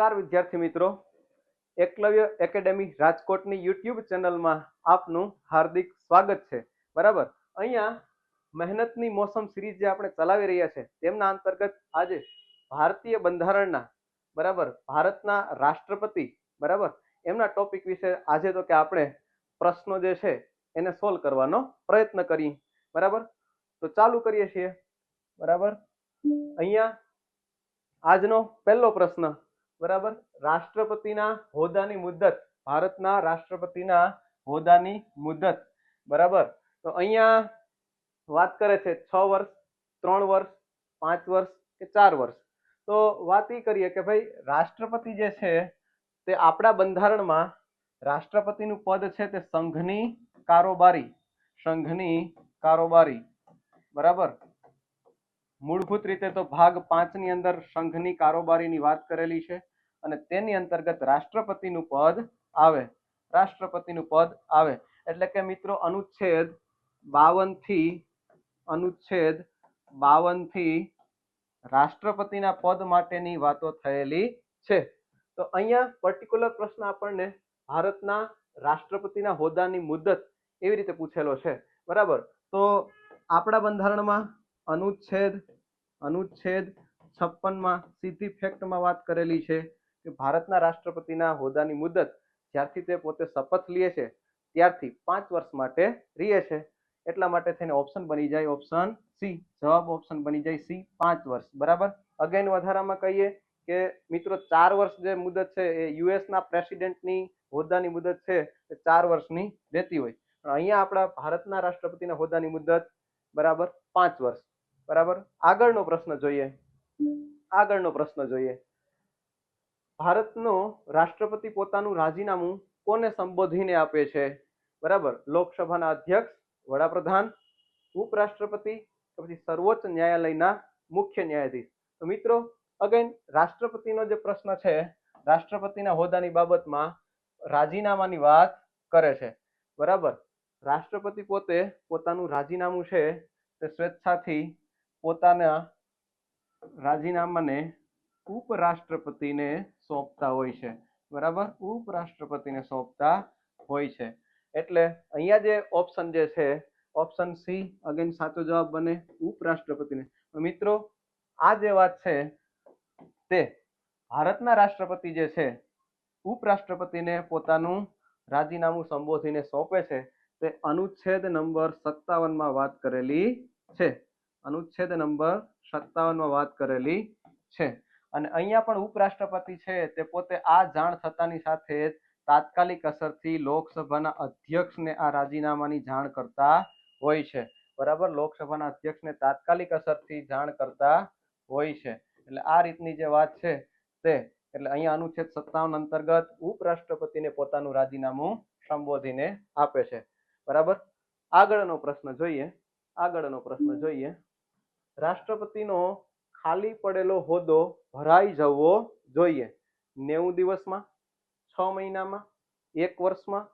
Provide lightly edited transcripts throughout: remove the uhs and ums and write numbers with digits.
नमस्कार विद्यार्थी मित्रों, एकलव्य एकेडमी राजकोटनी यूट्यूब चैनल में आपनु हार्दिक स्वागत है। बराबर अहींया मेहनतनी मौसम सीरीज जे आपणे चलावी रह्या छे तेमना अंतर्गत आज भारतीय बंधारणना बराबर भारतना राष्ट्रपति बराबर एमना टॉपिक विषे आज तो कि आपणे प्रश्नों जे छे एने सोल्व करवानो प्रयत्न करी। बराबर तो चालू करीए छीए। बराबर अहींया आजनो पहलो प्रश्न बराबर राष्ट्रपतिना होद्दानी मुद्दत भारतना राष्ट्रपतिना होद्दानी मुद्दत बराबर तो अहींया बात करे छे 6 वर्ष 3 वर्ष 5 वर्ष के 4 वर्ष। तो बात ई करिए कि भाई राष्ट्रपति जे छे ते आपड़ा बंधारणमां राष्ट्रपतिनुं पद छे ते संघनी कारोबारी बराबर मूलभूत रीते तो भाग 5 नी अंदर संघनी कारोबारीनी वात करेली छे अने तेनी अंतर्गत राष्ट्रपतिनुं पद आवे। राष्ट्रपतिनुं पद आवे एटले के मित्रों अनुच्छेद 52 थी राष्ट्रपतिना पद माटेनी वातो थयेली छे। तो अहींया पर्टिक्युलर प्रश्न आपणने भारतना राष्ट्रपतिना होद्दानी मुद्दत एवी रीते पूछेलो छे। बराबर तो आपड़ा बंधारणमां अनुच्छेद 56 में सीधी फेक्ट में बात करेली छे कि भारतना राष्ट्रपतिना होद्दानी मुद्दत ज्यारथी ते पोते शपथ लीए छे त्यारथी 5 वर्ष माटे रहे छे। एटला माटे थईने ऑप्शन बनी जाए ऑप्शन सी। जवाब ऑप्शन बनी जाए सी 5 वर्ष। बराबर अगेन वधारामां कहीए के मित्रों 4 वर्ष जे मुद्दत छे ए यूएस ना प्रेसिडेंटनी होद्दानी मुद्दत छे ते 4 वर्षनी रहेती होय पण अहींया आपड़ा भारतना राष्ट्रपतिना होद्दानी मुद्दत बराबर 5 वर्ष। बराबर આગળનો પ્રશ્ન જોઈએ। ભારતનો રાષ્ટ્રપતિ પોતાનું રાજીનામું કોને સંબોધીને આપે છે? બરાબર લોકસભાના અધ્યક્ષ, વડાપ્રધાન, ઉપરાષ્ટ્રપતિ કે પછી સર્વોચ્ચ ન્યાયાલયના મુખ્ય ન્યાયાધીશ। તો મિત્રો અગેન રાષ્ટ્રપતિનો જે પ્રશ્ન છે રાષ્ટ્રપતિના હોદ્દાની બાબતમાં રાજીનામાની વાત કરે છે। બરાબર રાષ્ટ્રપતિ પોતે પોતાનું રાજીનામું છે તે સ્વેચ્છાથી પોતાના રાજીનામાને ઉપરાષ્ટ્રપતિને સોંપતા હોય છે। બરાબર ઉપરાષ્ટ્રપતિને સોંપતા હોય છે એટલે અહીંયા જે ઓપ્શન જે છે ઓપ્શન સી અગેન સાચો જવાબ બને ઉપરાષ્ટ્રપતિને। મિત્રો આ જે વાત છે તે ભારતના રાષ્ટ્રપતિ જે છે ઉપરાષ્ટ્રપતિને પોતાનું રાજીનામું સંબોધીને સોંપે છે તે अनुच्छेद नंबर 57 में बात करेली छे। अनुच्छेद नंबर 57 में बात करेली छे अने अहींया पण उपराष्ट्रपति छे ते पोते आ जाण थतानी साथे तात्कालिक असरथी लोकसभाना अध्यक्षने आ राजीनामानी जाण करता होय छे। बराबर लोकसभाना अध्यक्षने तात्कालिक असरथी जाण करता होय छे એટલે આ રીતની જે વાત છે તે એટલે અહીંયા अनुच्छेद 57 अंतर्गत उपराष्ट्रपतिने પોતાનું રાજીનામું સંબોધીને આપે છે। बराबर આગળનો પ્રશ્ન જોઈએ। રાષ્ટ્રપતિનો ખાલી પડેલો હોદ્દો ભરાઈ જવો જોઈએ 90 દિવસમાં, 6 મહિનામાં, 1 વર્ષમાં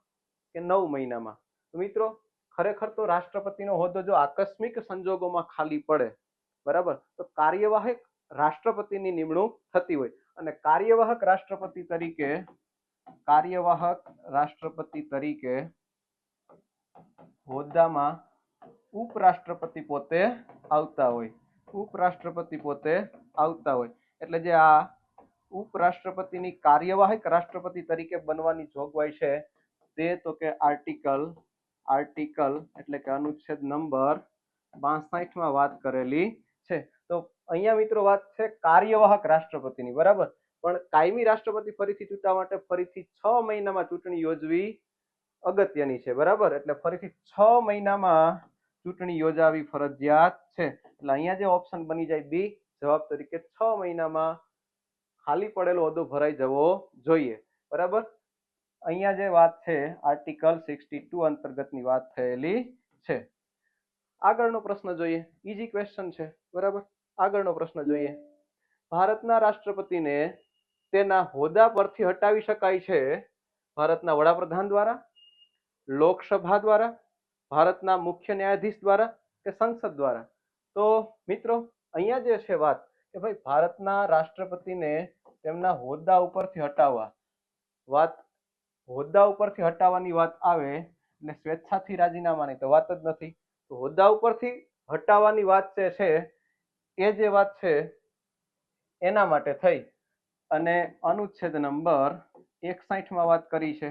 કે 9 મહિનામાં। તો મિત્રો ખરેખર તો રાષ્ટ્રપતિનો હોદ્દો જો આકસ્મિક સંજોગોમાં ખાલી પડે બરાબર તો કાર્યવાહક રાષ્ટ્રપતિની નિમણૂક થતી હોય અને કાર્યવાહક રાષ્ટ્રપતિ તરીકે હોદ્દામાં ઉપરાષ્ટ્રપતિ પોતે આવતા હોય એટલે જે આ ઉપરાષ્ટ્રપતિની કાર્યવાહક રાષ્ટ્રપતિ તરીકે બનવાની જોગવાઈ છે તે તો કે આર્ટિકલ એટલે કે અનુચ્છેદ નંબર 62 માં વાત કરેલી છે। તો અહીંયા મિત્રો વાત છે કાર્યવાહક રાષ્ટ્રપતિની। બરાબર પણ કાયમી રાષ્ટ્રપતિ ફરીથી ચૂંટવા માટે ફરીથી 6 મહિનામાં ચૂંટણી યોજવી અગત્યની છે। બરાબર એટલે ફરીથી 6 મહિનામાં ચૂંટણી યોજાવી ફરજિયાત છે એટલે અહીંયા જે ઓપ્શન બની જાય બી જવાબ તરીકે 6 મહિનામાં ખાલી પડેલો હોદ્દો ભરાઈ જવો જોઈએ। બરાબર અહીંયા જે વાત છે આર્ટિકલ 62 અંતર્ગતની વાત થયેલી છે। આગળનો પ્રશ્ન જોઈએ। ઈઝી ક્વેશ્ચન છે। બરાબર આગળનો પ્રશ્ન જોઈએ। ભારતના રાષ્ટ્રપતિને તેના હોદ્દા પરથી હટાવી શકાય છે ભારતના વડાપ્રધાન દ્વારા, લોકસભા દ્વારા, ભારતના મુખ્ય ન્યાયાધીશ દ્વારા કે સંસદ દ્વારા। તો મિત્રો અહીંયા જે છે વાત કે ભાઈ ભારતના રાષ્ટ્રપતિને તેમના હોદ્દા ઉપરથી હટાવવા વાત હોદ્દા ઉપરથી હટાવવાની વાત આવે એટલે સ્વેચ્છાથી રાજીનામાની તો વાત જ નથી. તો હોદ્દા ઉપરથી હટાવવાની વાત જે છે એ જે વાત છે એના માટે થઈ અને અનુચ્છેદ નંબર 61 વાત કરી છે.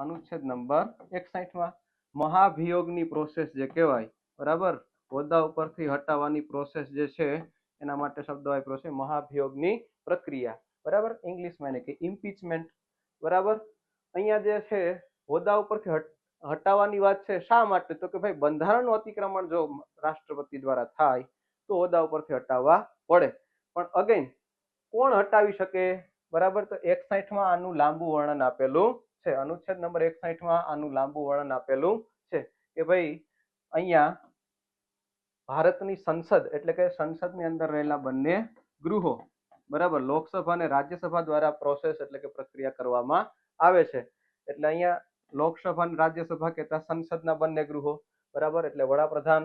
અનુચ્છેદ નંબર 61 મહાભિયોગની પ્રોસેસ જે કહેવાય, બરાબર, હોદ્દા ઉપરથી હટાવવાની પ્રોસેસ જે છે એના માટે શબ્દ વાપર્યો છે મહાભિયોગની પ્રક્રિયા, બરાબર, ઇંગ્લિશમાં એને કે ઇમ્પીચમેન્ટ, બરાબર. અહીંયા જે છે હોદ્દા ઉપરથી હટાવવાની વાત છે. શા માટે? તો કે ભાઈ બંધારણનું અતિક્રમણ જો રાષ્ટ્રપતિ દ્વારા થાય તો હોદ્દા ઉપરથી હટાવવા પડે. પણ અગેન કોણ હટાવી શકે? બરાબર, તો 61 આનું લાંબુ વર્ણન આપેલું છે. અનુચ્છેદ નંબર 61 આનું લાંબુ વર્ણન આપેલું છે કે ભાઈ અહીંયા ભારતની સંસદ એટલે કે સંસદની અંદર રહેલા બંને ગૃહો, બરાબર, લોકસભા અને રાજ્યસભા દ્વારા પ્રોસેસ એટલે કે પ્રક્રિયા કરવામાં આવે છે. એટલે અહીંયા લોકસભા અને રાજ્યસભા કહેતા સંસદના બંને ગૃહો, બરાબર, એટલે વડાપ્રધાન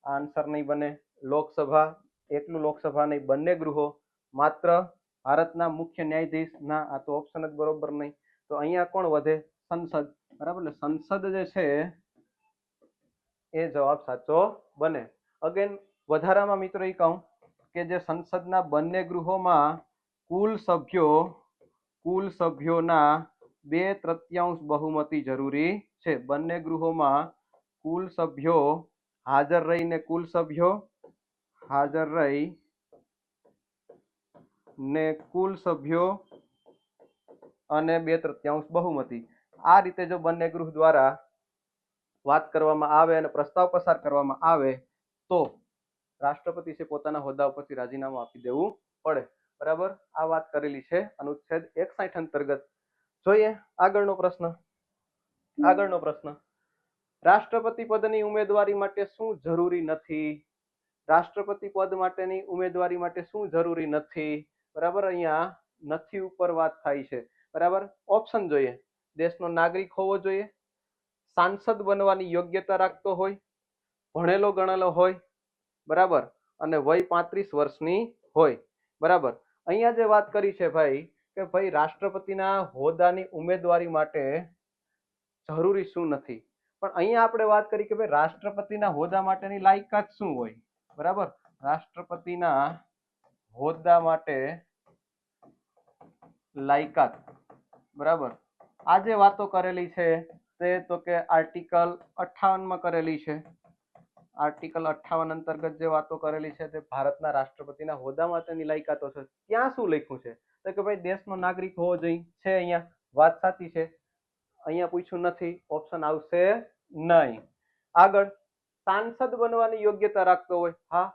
આન્સર નહીં બને. લોકસભા એકલું લોકસભા નહીં, બંને ગૃહો. માત્ર ભારતના મુખ્ય ન્યાયાધીશ ના, આ તો ઓપ્શન જ બરોબર નહીં. તો અહીંયા કોણ વધે? સંસદ, બરાબર. એટલે સંસદ જે છે એ જવાબ સાચો બને. અગેન વધારામાં મિત્રો એ કહું કે જે સંસદના બંને ગૃહોમાં કુલ સભ્યોના 2/3 બહુમતી જરૂરી છે. બંને ગૃહોમાં કુલ સભ્યો હાજર રહીને કુલ સભ્યો અને 2/3 બહુમતી. આ રીતે જો બંને ગૃહ દ્વારા વાત કરવામાં આવે અને પ્રસ્તાવ પસાર કરવામાં આવે તો રાષ્ટ્રપતિ છે પોતાના હોદ્દા ઉપરથી રાજીનામું આપી દેવું પડે, બરાબર. આ વાત કરેલી છે અનુચ્છેદ 61 અંતર્ગત. જોઈએ આગળનો પ્રશ્ન. રાષ્ટ્રપતિ પદની ઉમેદવારી માટે શું જરૂરી નથી? રાષ્ટ્રપતિ પદ માટેની ઉમેદવારી માટે શું જરૂરી નથી? બરાબર, અહીંયા નથી ઉપર વાત થાય છે, બરાબર. ઓપ્શન જોઈએ. દેશનો નાગરિક હોવો જોઈએ, સાંસદ બનવાની યોગ્યતા રાખતો હોય, ભણેલો ગણેલો હોય, બરાબર, અને વય 35 વર્ષની હોય, બરાબર. અહીંયા જે વાત કરી છે ભાઈ કે ભાઈ રાષ્ટ્રપતિના હોદ્દાની ઉમેદવારી માટે જરૂરી શું નથી, પણ અહીંયા આપણે વાત કરી કે ભાઈ રાષ્ટ્રપતિના હોદ્દા માટેની લાયકાત શું હોય, બરાબર. રાષ્ટ્રપતિના હોદ્દા માટે લાયકાત, બરાબર. આ જે વાતો કરેલી છે તે તો કે આર્ટિકલ 58 કરેલી છે. આર્ટિકલ 58 અંતર્ગત જે વાતો કરેલી છે તે ભારતના રાષ્ટ્રપતિના હોદ્દા માટેની લાયકાતો છે. ત્યાં શું લખ્યું છે તો કે ભાઈ દેશનો નાગરિક હોવો જોઈએ છે. અહીંયા વાત સાચી છે, અહીંયા પૂછ્યું નથી, ઓપ્શન આવશે નહીં. આગળ સાંસદ બનવાની યોગ્યતા રાખતો હોય, હા,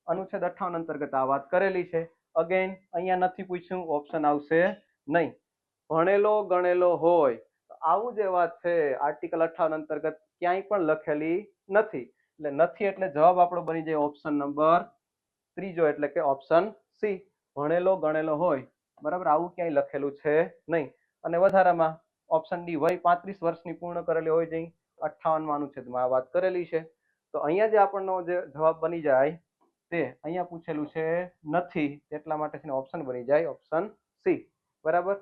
અનુચ્છેદ 58 અંતર્ગત આ વાત કરેલી છે. અગેન અહીંયા નથી પૂછ્યું, ઓપ્શન આવશે નહીં. ભણેલો ગણેલો હોય, આવું જે વાત છે આર્ટિકલ 58 અંતર્ગત ક્યાંય પણ લખેલી નથી. એટલે નથી એટલે જવાબ આપણો બની જાય ઓપ્શન નંબર 3 એટલે કે ઓપ્શન સી. ભણેલો ગણેલો હોય, બરાબર, આવું ક્યાંય લખેલું છે નહીં. અને વધારામાં ઓપ્શન ડી વય 35 વર્ષની પૂર્ણ કરેલી હોય જોઈએ. 58 અનુચ્છેદમાં આ વાત કરેલી છે. તો અહીંયા જે આપણનો જે જવાબ બની જાય તે અહીંયા પૂછેલું છે નથી, એટલા માટે ઓપ્શન બની જાય ઓપ્શન સી, બરાબર.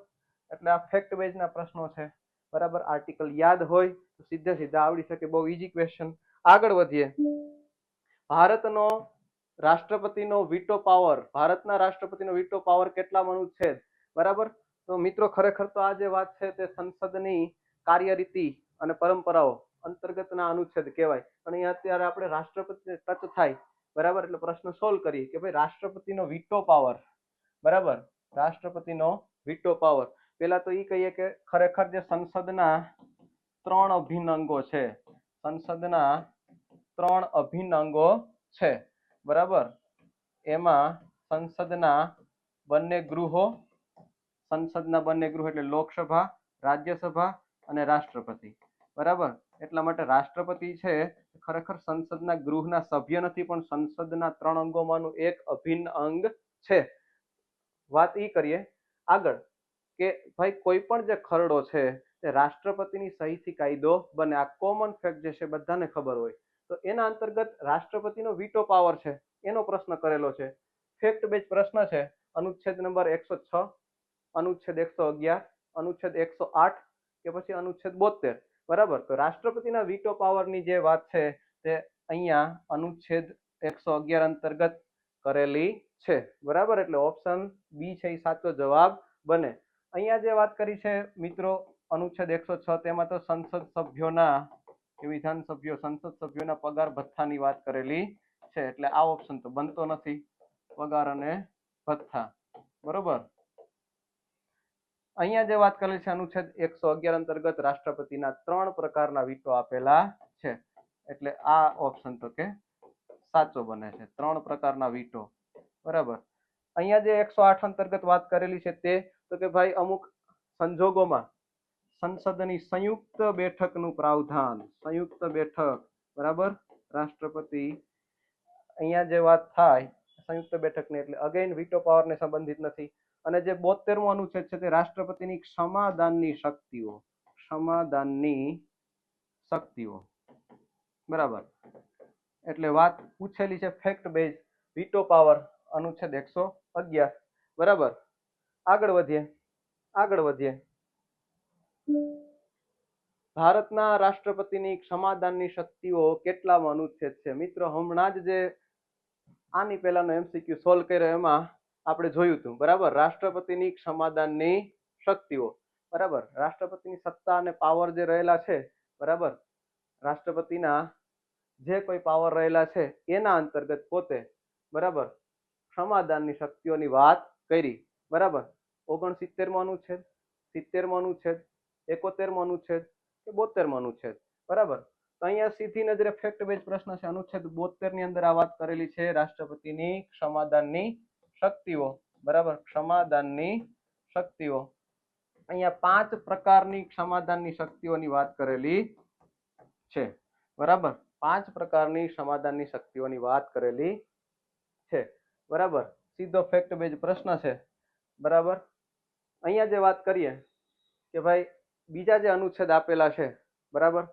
એટલે આ ફેક્ટ બેઝના પ્રશ્નો છે, બરાબર. આર્ટિકલ યાદ હોય તો સીધા આવડી શકે, બહુ ઈઝી ક્વેશ્ચન. આગળ વધીએ. ભારતનો રાષ્ટ્રપતિનો વીટો પાવર, ભારતના રાષ્ટ્રપતિનો વીટો પાવર કેટલામું અનુચ્છેદ, બરાબર. તો મિત્રો ખરેખર તો આ જે વાત છે તે સંસદની કાર્યરીતિ અને પરંપરાઓ અંતર્ગતના અનુચ્છેદ કહેવાય. અને અહીંયા અત્યારે આપણે રાષ્ટ્રપતિને ટચ થાય, બરાબર, એટલે પ્રશ્ન સોલ્વ કરીએ કે ભાઈ રાષ્ટ્રપતિનો વીટો પાવર, બરાબર, રાષ્ટ્રપતિનો વીટો પાવર. પેલા તો એ કહીએ કે ખરેખર જે સંસદના 3 અભિન્ન અંગો છે, સંસદના 3 અભિન્ન અંગો છે, બરાબર. એમાં સંસદના બંને ગૃહો એટલે લોકસભા, રાજ્યસભા અને રાષ્ટ્રપતિ, બરાબર. એટલા માટે રાષ્ટ્રપતિ છે ખરેખર સંસદના ગૃહના સભ્ય નથી, પણ સંસદના 3 અંગોમાંનું એક અભિન્ન અંગ છે. વાત એ કરીએ આગળ કે ભાઈ કોઈ પણ જે ખરડો છે તે રાષ્ટ્રપતિની સહીથી કાયદો બને. આ કોમન ફેક્ટ જે છે બધાને ખબર હોય. તો એના અંતર્ગત રાષ્ટ્રપતિનો વીટો પાવર છે એનો પ્રશ્ન કરેલો છે. ફેક્ટ બેઝ પ્રશ્ન છે. અનુચ્છેદ નંબર 106, અનુચ્છેદ 111, અનુચ્છેદ 108 કે પછી અનુચ્છેદ 72, બરાબર. તો રાષ્ટ્રપતિના વીટો પાવરની જે વાત છે તે અહીંયા અનુચ્છેદ 111 અંતર્ગત કરેલી છે, બરાબર. એટલે ઓપ્શન બી છે એ સાચો જવાબ બને. અહીંયા જે વાત કરી છે મિત્રો અનુચ્છેદ 106, તેમાં તો સંસદ સભ્યોના પગાર ભથ્થાની વાત કરેલી છે, એટલે આ ઓપ્શન તો બનતો નથી, પગાર અને ભથ્થા, બરોબર. અહીંયા જે વાત કરેલી છે અનુચ્છેદ 111 અંતર્ગત રાષ્ટ્રપતિના 3 પ્રકારના વીટો આપેલા છે, એટલે આ ઓપ્શન તો કે સાચો બને છે, 3 પ્રકારના વીટો, બરાબર. અહીંયા જે 108 અંતર્ગત વાત કરેલી છે તે તો કે ભાઈ અમુક સંજોગોમાં સંસદની સંયુક્ત બેઠકનું પ્રાવધાન, સંયુક્ત બેઠક, બરાબર. રાષ્ટ્રપતિ અહીંયા જે વાત થાય સંયુક્ત બેઠકની, એટલે અગેન વીટો પાવરને સંબંધિત નથી. અને જે 72મો અનુચ્છેદ છે તે રાષ્ટ્રપતિની ક્ષમાદાનની શક્તિઓ, બરાબર. એટલે વાત પૂછેલી છે ફેક્ટ બેઝ વીટો પાવર અનુચ્છેદ 111, બરાબર. આગળ વધીએ. ભારતના રાષ્ટ્રપતિની ક્ષમાદાનની શક્તિઓ કેટલામો અનુચ્છેદ છે? મિત્રો હમણાં જ જે આની પહેલાનો MCQ સોલ્વ કર્યો એમાં આપણે જોયું હતું, બરાબર. રાષ્ટ્રપતિની ક્ષમાદાનની શક્તિઓ, બરાબર. રાષ્ટ્રપતિની સત્તા અને પાવર જે રહેલા છે, બરાબર, રાષ્ટ્રપતિના જે કોઈ પાવર રહેલા છે એના અંતર્ગત પોતે, બરાબર, ક્ષમાદાનની શક્તિઓની વાત કરી, બરાબર. 69મો અનુચ્છેદ, 70મો અનુચ્છેદ, 71મો અનુચ્છેદ કે 72મો અનુચ્છેદ, બરાબર. તો અહીંયા સીધી નજરે ફેક્ટ બેઝ પ્રશ્ન છે. અનુચ્છેદ 72 ની અંદર આ વાત કરેલી છે રાષ્ટ્રપતિની ક્ષમાદાનની શક્તિઓ, બરાબર. ક્ષમાદાનની શક્તિઓ અહીંયા 5 પ્રકારની ક્ષમાદાનની શક્તિઓની વાત કરેલી છે, બરાબર. 5 પ્રકારની ક્ષમાદાનની શક્તિઓની વાત કરેલી છે, બરાબર. સીધો ફેક્ટ બેઝ પ્રશ્ન છે, બરાબર. અહીંયા જે વાત કરીએ કે ભાઈ બીજા જે અનુચ્છેદ આપેલા છે, બરાબર,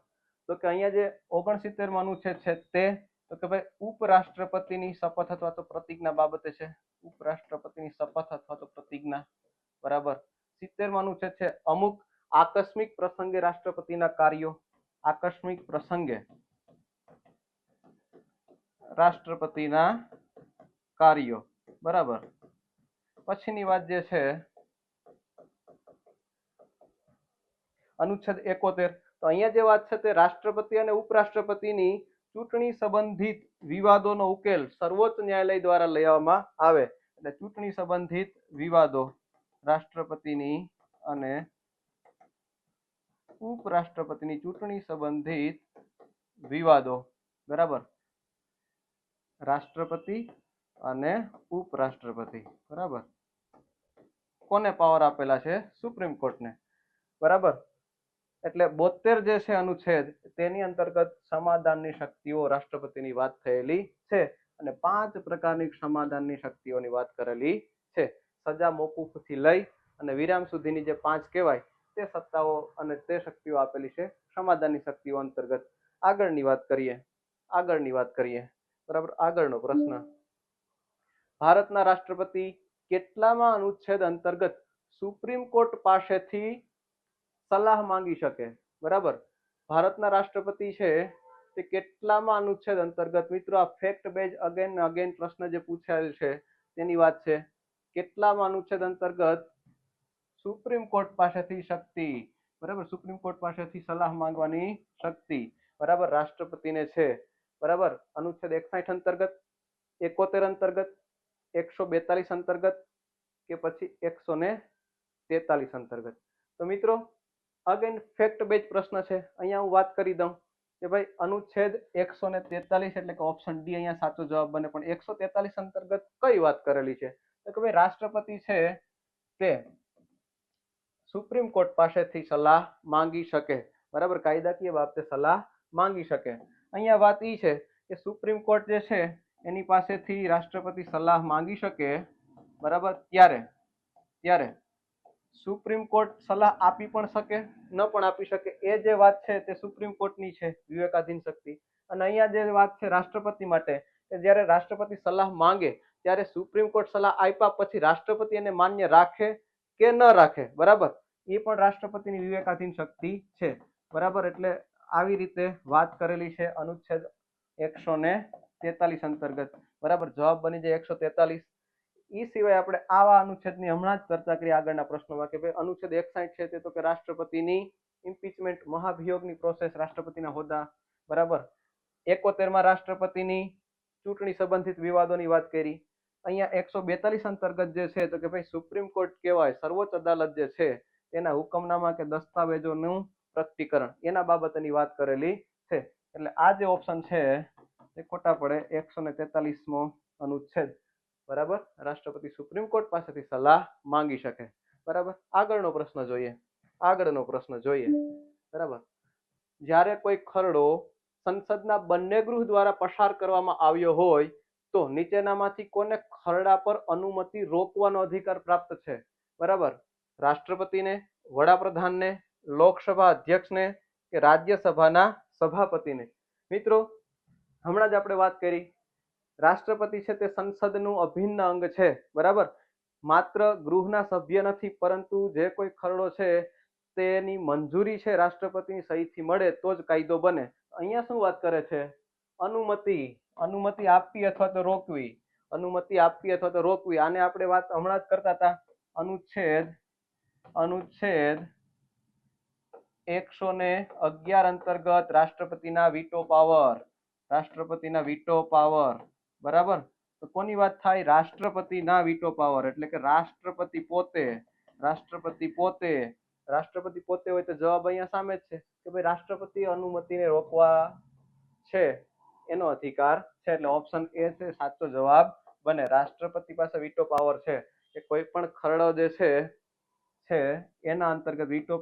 તો કે અહીંયા જે 69મો અનુચ્છેદ છે તે તો કે ભાઈ ઉપરાષ્ટ્રપતિની શપથ અથવા તો પ્રતિજ્ઞા બાબતે છે, ઉપરાષ્ટ્રપતિની શપથ અથવા તો પ્રતિજ્ઞા, બરાબર. 70મો અનુચ્છેદ છે અમુક આકસ્મિક પ્રસંગે રાષ્ટ્રપતિના કાર્યો, આકસ્મિક પ્રસંગે રાષ્ટ્રપતિના કાર્યો, બરાબર. પછીની વાત જે છે અનુચ્છેદ 71, તો અહીંયા જે વાત છે તે રાષ્ટ્રપતિ અને ઉપરાષ્ટ્રપતિની ચૂંટણી સંબંધિત વિવાદોનો ઉકેલ સર્વોચ્ચ ન્યાયાલય દ્વારા લેવામાં આવે, એટલે ચૂંટણી સંબંધિત વિવાદો રાષ્ટ્રપતિની અને ઉપરાષ્ટ્રપતિની ચૂંટણી સંબંધિત વિવાદો, બરાબર, રાષ્ટ્રપતિ અને ઉપરાષ્ટ્રપતિ, બરાબર, કોને પાવર આપેલા છે? સુપ્રીમ કોર્ટને, બરાબર. એટલે 72 જે છે અનુચ્છેદ તેની અંતર્ગત સમાધાનની શક્તિઓ રાષ્ટ્રપતિની વાત થયેલી છે અને 5 પ્રકારની સમાધાનની શક્તિઓની વાત કરેલી છે. સજા મોકૂફથી લઈ અને વિરામ સુધીની જે 5 કહેવાય તે સત્તાઓ અને તે શક્તિઓ આપેલી છે સમાધાનની શક્તિઓ અંતર્ગત. આગળની વાત કરીએ, બરાબર. આગળનો પ્રશ્ન, ભારતના રાષ્ટ્રપતિ કેટલામાં અનુચ્છેદ અંતર્ગત સુપ્રીમ કોર્ટ પાસેથી સલાહ માંગી શકે? બરાબર. ભારતના રાષ્ટ્રપતિ છે તે કેટલામાં અનુચ્છેદ અંતર્ગત? મિત્રો આ ફેક્ટ બેઝ અગેન પ્રશ્ન જે પૂછાયેલ છે તેની વાત છે. કેટલામાં અનુચ્છેદ અંતર્ગત સુપ્રીમ કોર્ટ પાસેથી શક્તિ, બરાબર, સુપ્રીમ કોર્ટ પાસેથી સલાહ માંગવાની શક્તિ, બરાબર, રાષ્ટ્રપતિને છે, બરાબર. અનુચ્છેદ 61 અંતર્ગત, 71 અંતર્ગત, 142 અંતર્ગત કે પછી 143 અંતર્ગત? તો મિત્રો અગેન ફેક્ટ બેઝ પ્રશ્ન છે. અહીંયા હું વાત કરી દઉં કે ભાઈ અનુચ્છેદ 143 એટલે કે ઓપ્શન ડી અહીંયા સાચો જવાબ બને. પણ 143 અંતર્ગત કઈ વાત કરેલી છે? તો કે ભાઈ રાષ્ટ્રપતિ છે તે સુપ્રીમ કોર્ટ પાસેથી સલાહ માંગી શકે, બરાબર, કાયદાકીય બાબતે સલાહ માંગી શકે. અહીંયા વાત એ છે કે સુપ્રીમ કોર્ટ જે છે એની પાસેથી રાષ્ટ્રપતિ સલાહ માંગી શકે, બરાબર, ત્યારે સુપ્રીમ કોર્ટ સલાહ આપી પણ શકે, ન પણ આપી શકે. એ જે વાત છે તે સુપ્રીમ કોર્ટની છે વિવેકાધીન શક્તિ. અને અહીંયા જે વાત છે રાષ્ટ્રપતિ માટે કે જ્યારે રાષ્ટ્રપતિ સલાહ માંગે ત્યારે સુપ્રીમ કોર્ટ સલાહ આપ્યા પછી રાષ્ટ્રપતિ એને માન્ય રાખે કે ન રાખે, બરાબર, એ પણ રાષ્ટ્રપતિની વિવેકાધીન શક્તિ છે, બરાબર. એટલે આવી રીતે વાત કરેલી છે અનુચ્છેદ 143 અંતર્ગત, બરાબર. જવાબ બની જાય 143. એ સિવાય આપણે આવા અનુચ્છેદની હમણાં જ ચર્ચા કરી આગળના પ્રશ્નોમાં કે ભાઈ અનુચ્છેદ 61 છે તે તો કે રાષ્ટ્રપતિની ઇમ્પીચમેન્ટ મહાભિયોગની પ્રોસેસ, રાષ્ટ્રપતિના હોદ્દા, બરાબર. 71માં રાષ્ટ્રપતિની ચૂંટણી સંબંધિત વિવાદોની વાત કરી. અહીંયા 142 અંતર્ગત જે છે તો કે ભાઈ સુપ્રીમ કોર્ટ કહેવાય, સર્વોચ્ચ અદાલત જે છે તેના હુકમનામા કે દસ્તાવેજોનું પ્રકટીકરણ, એના બાબતની વાત કરેલી છે. એટલે આ જે ઓપ્શન છે એ ખોટા પડે. 143મો અનુચ્છેદ, બરાબર. રાષ્ટ્રપતિ સુપ્રીમ કોર્ટ પાસેથી સલાહ માંગી શકે, બરાબર. આગળનો પ્રશ્ન જોઈએ, બરાબર. જ્યારે કોઈ ખરડો સંસદના બંને ગૃહ દ્વારા પસાર કરવામાં આવ્યો હોય તો નીચેનામાંથી કોને ખરડા પર અનુમતિ રોકવાનો અધિકાર પ્રાપ્ત છે, બરાબર. રાષ્ટ્રપતિને, વડાપ્રધાનને, લોકસભા અધ્યક્ષને કે રાજ્યસભાના સભાપતિને. મિત્રો, હમણાં જ આપણે વાત કરી, રાષ્ટ્રપતિ છે તે સંસદનું અભિન્ન અંગ છે, બરાબર. માત્ર ગૃહના સભ્ય નથી, પરંતુ જે કોઈ ખરડો છે તેની મંજૂરી છે રાષ્ટ્રપતિની સહીથી મળે તો જ કાયદો બને. અહીંયા શું વાત કરે છે? અનુમતિ આપવી અથવા તો રોકવી, આને આપણે વાત હમણાં જ કરતા હતા. અનુચ્છેદ 111 અંતર્ગત રાષ્ટ્રપતિના વીટો પાવર, બરાબર. તો કોની વાત થાય? રાષ્ટ્રપતિના વીટો પાવર, એટલે કે રાષ્ટ્રપતિ પોતે હોય તો જવાબ અહીંયા સામે જ છે કે ભાઈ રાષ્ટ્રપતિ અનુમતિને રોકવા છે એનો અધિકાર છે. એટલે ઓપ્શન એ છે સાચો જવાબ બને. રાષ્ટ્રપતિ પાસે વીટો પાવર છે કે કોઈ પણ ખરડો જે છે એના અંતર્ગત વીટો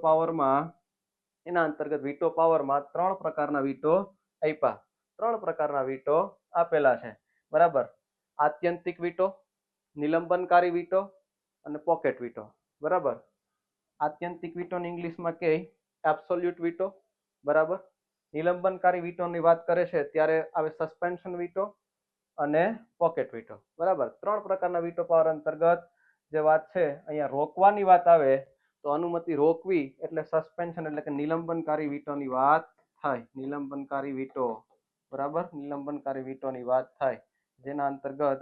પાવરમાં ત્રણ પ્રકારના વીટો આપેલા છે, બરાબર. આત્યંતિક વીટો, નિલંબનકારી વીટો અને પોકેટ વીટો, બરાબર. આત્યંતિક વીટોને ઇંગ્લિશમાં કહે એબ્સોલ્યુટ વીટો, બરાબર. નિલંબનકારી વીટોની વાત કરે છે ત્યારે આવે સસ્પેન્શન વીટો અને પોકેટ વીટો, બરાબર. ત્રણ પ્રકારના વીટો પાવર અંતર્ગત જે વાત છે અહીંયા રોકવાની વાત આવે તો અનુમતિ રોકવી એટલે સસ્પેન્શન એટલે કે નિલંબનકારી વીટોની વાત થાય. નિલંબનકારી વીટોની વાત થાય, જેના અંતર્ગત,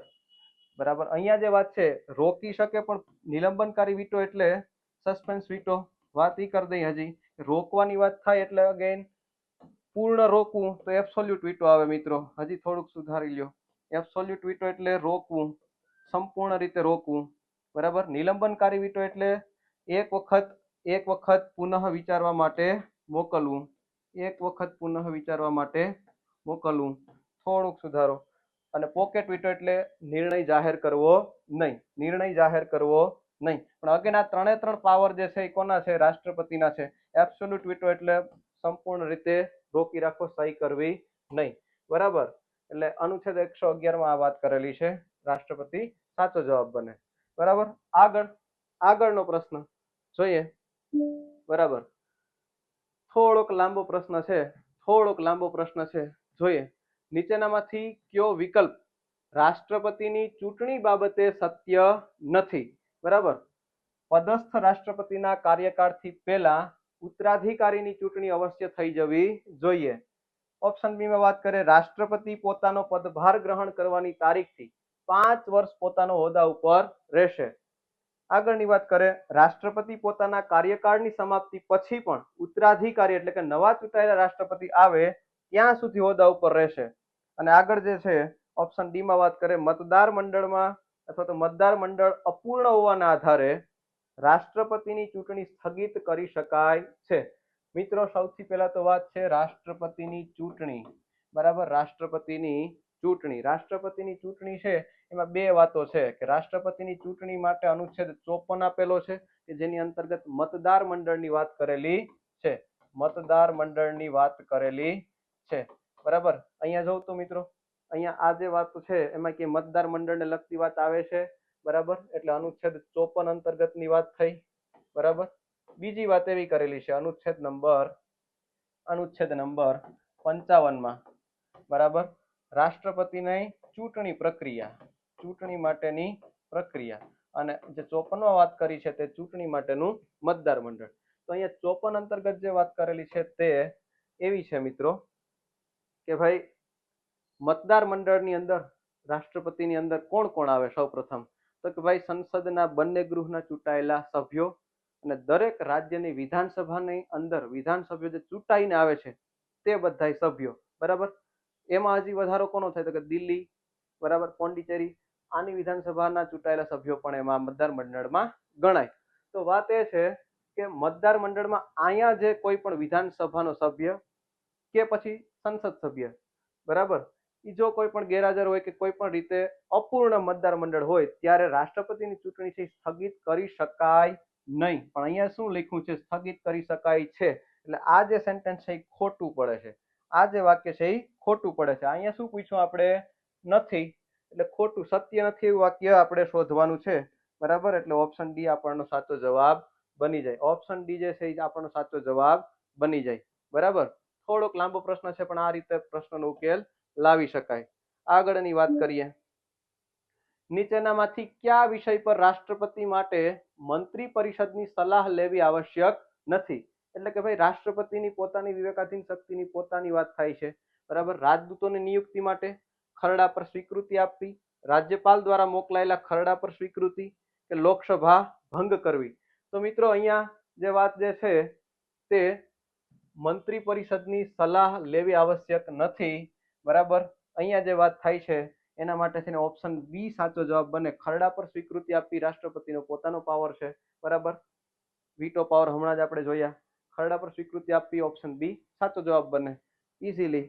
બરાબર. અહીંયા જે વાત છે રોકી શકે, પણ નિલંબનકારી વીટો એટલે સસ્પેન્સ વીટો, વાત ઈ કરી દઈ. હજી રોકવાની વાત થાય એટલે અગેન પૂર્ણ રોકવું તો એબ્સોલ્યુટ વીટો આવે મિત્રો. હજી થોડુંક સુધારી લ્યો. એબ્સોલ્યુટ વીટો એટલે રોકવું, સંપૂર્ણ રીતે રોકવું, બરાબર. નિલંબનકારી વીટો એટલે એક વખત પુનઃ વિચારવા માટે મોકલવું, થોડુંક સુધારો. અને પોકેટ વીટો એટલે નિર્ણય જાહેર કરવો નહીં. પણ અગેન આ ત્રણ પાવર જે છે એ કોના છે? રાષ્ટ્રપતિના છે. એબ્સોલ્યુટ વીટો એટલે સંપૂર્ણ રીતે રોકી રાખો, સહી કરવી નહીં, બરાબર. એટલે અનુચ્છેદ 111માં આ વાત કરેલી છે. રાષ્ટ્રપતિ સાચો જવાબ બને, બરાબર. આગળનો પ્રશ્ન જોઈએ, બરાબર. થોડોક લાંબો પ્રશ્ન છે, જોઈએ. નીચેનામાંથી કયો વિકલ્પ રાષ્ટ્રપતિની ચૂંટણી બાબતે સત્ય નથી? બરાબર. પદસ્થ રાષ્ટ્રપતિના કાર્યકાળથી પહેલા ઉત્તરાધિકારીની ચૂંટણી અવશ્ય થઈ જવી જોઈએ. ઓપ્શન બી માં વાત કરીએ, રાષ્ટ્રપતિ પોતાનો પદભાર ગ્રહણ કરવાની તારીખથી 5 વર્ષ પોતાનો હોદ્દા ઉપર રહેશે. આગળની વાત કરીએ, રાષ્ટ્રપતિ પોતાના કાર્યકાળની સમાપ્તિ પછી પણ ઉત્તરાધિકારી એટલે કે નવા ચૂંટાયેલા રાષ્ટ્રપતિ આવે ત્યાં સુધી હોદ્દા ઉપર રહેશે. અને આગળ જે છે ઓપ્શન ડી માં વાત કરીએ, મતદાર મંડળ અપૂર્ણ હોવાના આધારે રાષ્ટ્રપતિની ચૂંટણી સ્થગિત કરી શકાય છે. મિત્રો, સૌથી પહેલા તો વાત છે રાષ્ટ્રપતિની ચૂંટણી, બરાબર. રાષ્ટ્રપતિની ચૂંટણી છે એમાં બે વાતો છે કે રાષ્ટ્રપતિની ચૂંટણી માટે અનુચ્છેદ 54 આપેલો છે કે જેની અંતર્ગત મતદાર મંડળની વાત કરેલી છે, બરાબર. અહીંયા જોઉં તો મિત્રો, અહીંયા આ જે વાત છે એમાં કે મતદાર મંડળને લગતી વાત આવે છે, બરાબર. એટલે અનુચ્છેદ 54 અંતર્ગતની વાત થઈ, બરાબર. બીજી વાત એવી કરેલી છે અનુચ્છેદ નંબર 55માં, બરાબર. રાષ્ટ્રપતિની ચૂંટણી પ્રક્રિયા, ચૂંટણી માટેની પ્રક્રિયા અને જે 54માં વાત કરી છે તે ચૂંટણી માટેનું મતદાર મંડળ. તો અહીંયા 54 અંતર્ગત જે વાત કરેલી છે તે એવી છે મિત્રો કે ભાઈ મતદાર મંડળની અંદર રાષ્ટ્રપતિની અંદર કોણ કોણ આવે સૌપ્રથમ તો કે ભાઈ સંસદના બંને ગૃહના ચૂંટાયેલા સભ્યો અને દરેક રાજ્યની વિધાનસભાની અંદર વિધાનસભ્યો જે ચૂંટાઈને આવે છે તે બધાય સભ્યો બરાબર. એમાં હજી વધારો કોનો થાય તો કે દિલ્હી બરાબર પોંડિચેરી આની વિધાનસભાના ચૂંટાયેલા સભ્યો પણ એમાં મતદાર મંડળમાં ગણાય. તો વાત એ છે કે મતદાર મંડળમાં અહીંયા જે કોઈ પણ વિધાનસભાનો સભ્ય કે પછી સંસદ સભ્ય બરાબર એ જો કોઈ પણ ગેરહાજર હોય કે કોઈ પણ રીતે અપૂર્ણ મતદાર મંડળ હોય ત્યારે રાષ્ટ્રપતિની ચૂંટણી છે સ્થગિત કરી શકાય નહીં. પણ અહીંયા શું લખ્યું છે સ્થગિત કરી શકાય છે એટલે આ જે સેન્ટેન્સ છે એ ખોટું પડે છે. આ જે વાક્ય છે એ ખોટું પડે છે. અહીંયા શું પૂછ્યું આપણે નથી એટલે ખોટું સત્ય નથી એવું વાક્ય આપણે શોધવાનું છે બરાબર. એટલે ઓપ્શન ડી આપણનો સાચો જવાબ બની જાય. ઓપ્શન ડી જે છે એ આપણનો સાચો જવાબ બની જાય બરાબર. થોડોક લાંબો પ્રશ્ન છે પણ આ રીતે પ્રશ્નનો ઉકેલ લાવી શકાય. આગળની વાત કરીએ. નીચેનામાંથી કયા વિષય પર રાષ્ટ્રપતિ માટે મંત્રી પરિષદની સલાહ લેવી આવશ્યક નથી? એટલે કે ભાઈ રાષ્ટ્રપતિની પોતાની વિવેકાધીન શક્તિની પોતાની વાત થાય છે બરાબર. રાજદૂતોની નિયુક્તિ માટે ખરડા પર સ્વીકૃતિ આપવી, રાજ્યપાલ દ્વારા મોકલાયેલા ખરડા પર સ્વીકૃતિ કે લોકસભા ભંગ કરવી. તો મિત્રો અહીંયા જે વાત જે છે તે મંત્રી પરિષદની સલાહ લેવી આવશ્યક નથી બરાબર. અહીંયા જે વાત થાય છે એના માટે છે ને ઓપ્શન બી સાચો જવાબ બને. ખરડા પર સ્વીકૃતિ આપવી રાષ્ટ્રપતિનો પોતાનો પાવર છે બરાબર. વીટો પાવર હમણાં જ આપણે જોયા. ખરડા પર સ્વીકૃતિ આપવી ઓપ્શન બી સાચો જવાબ બને ઇઝીલી.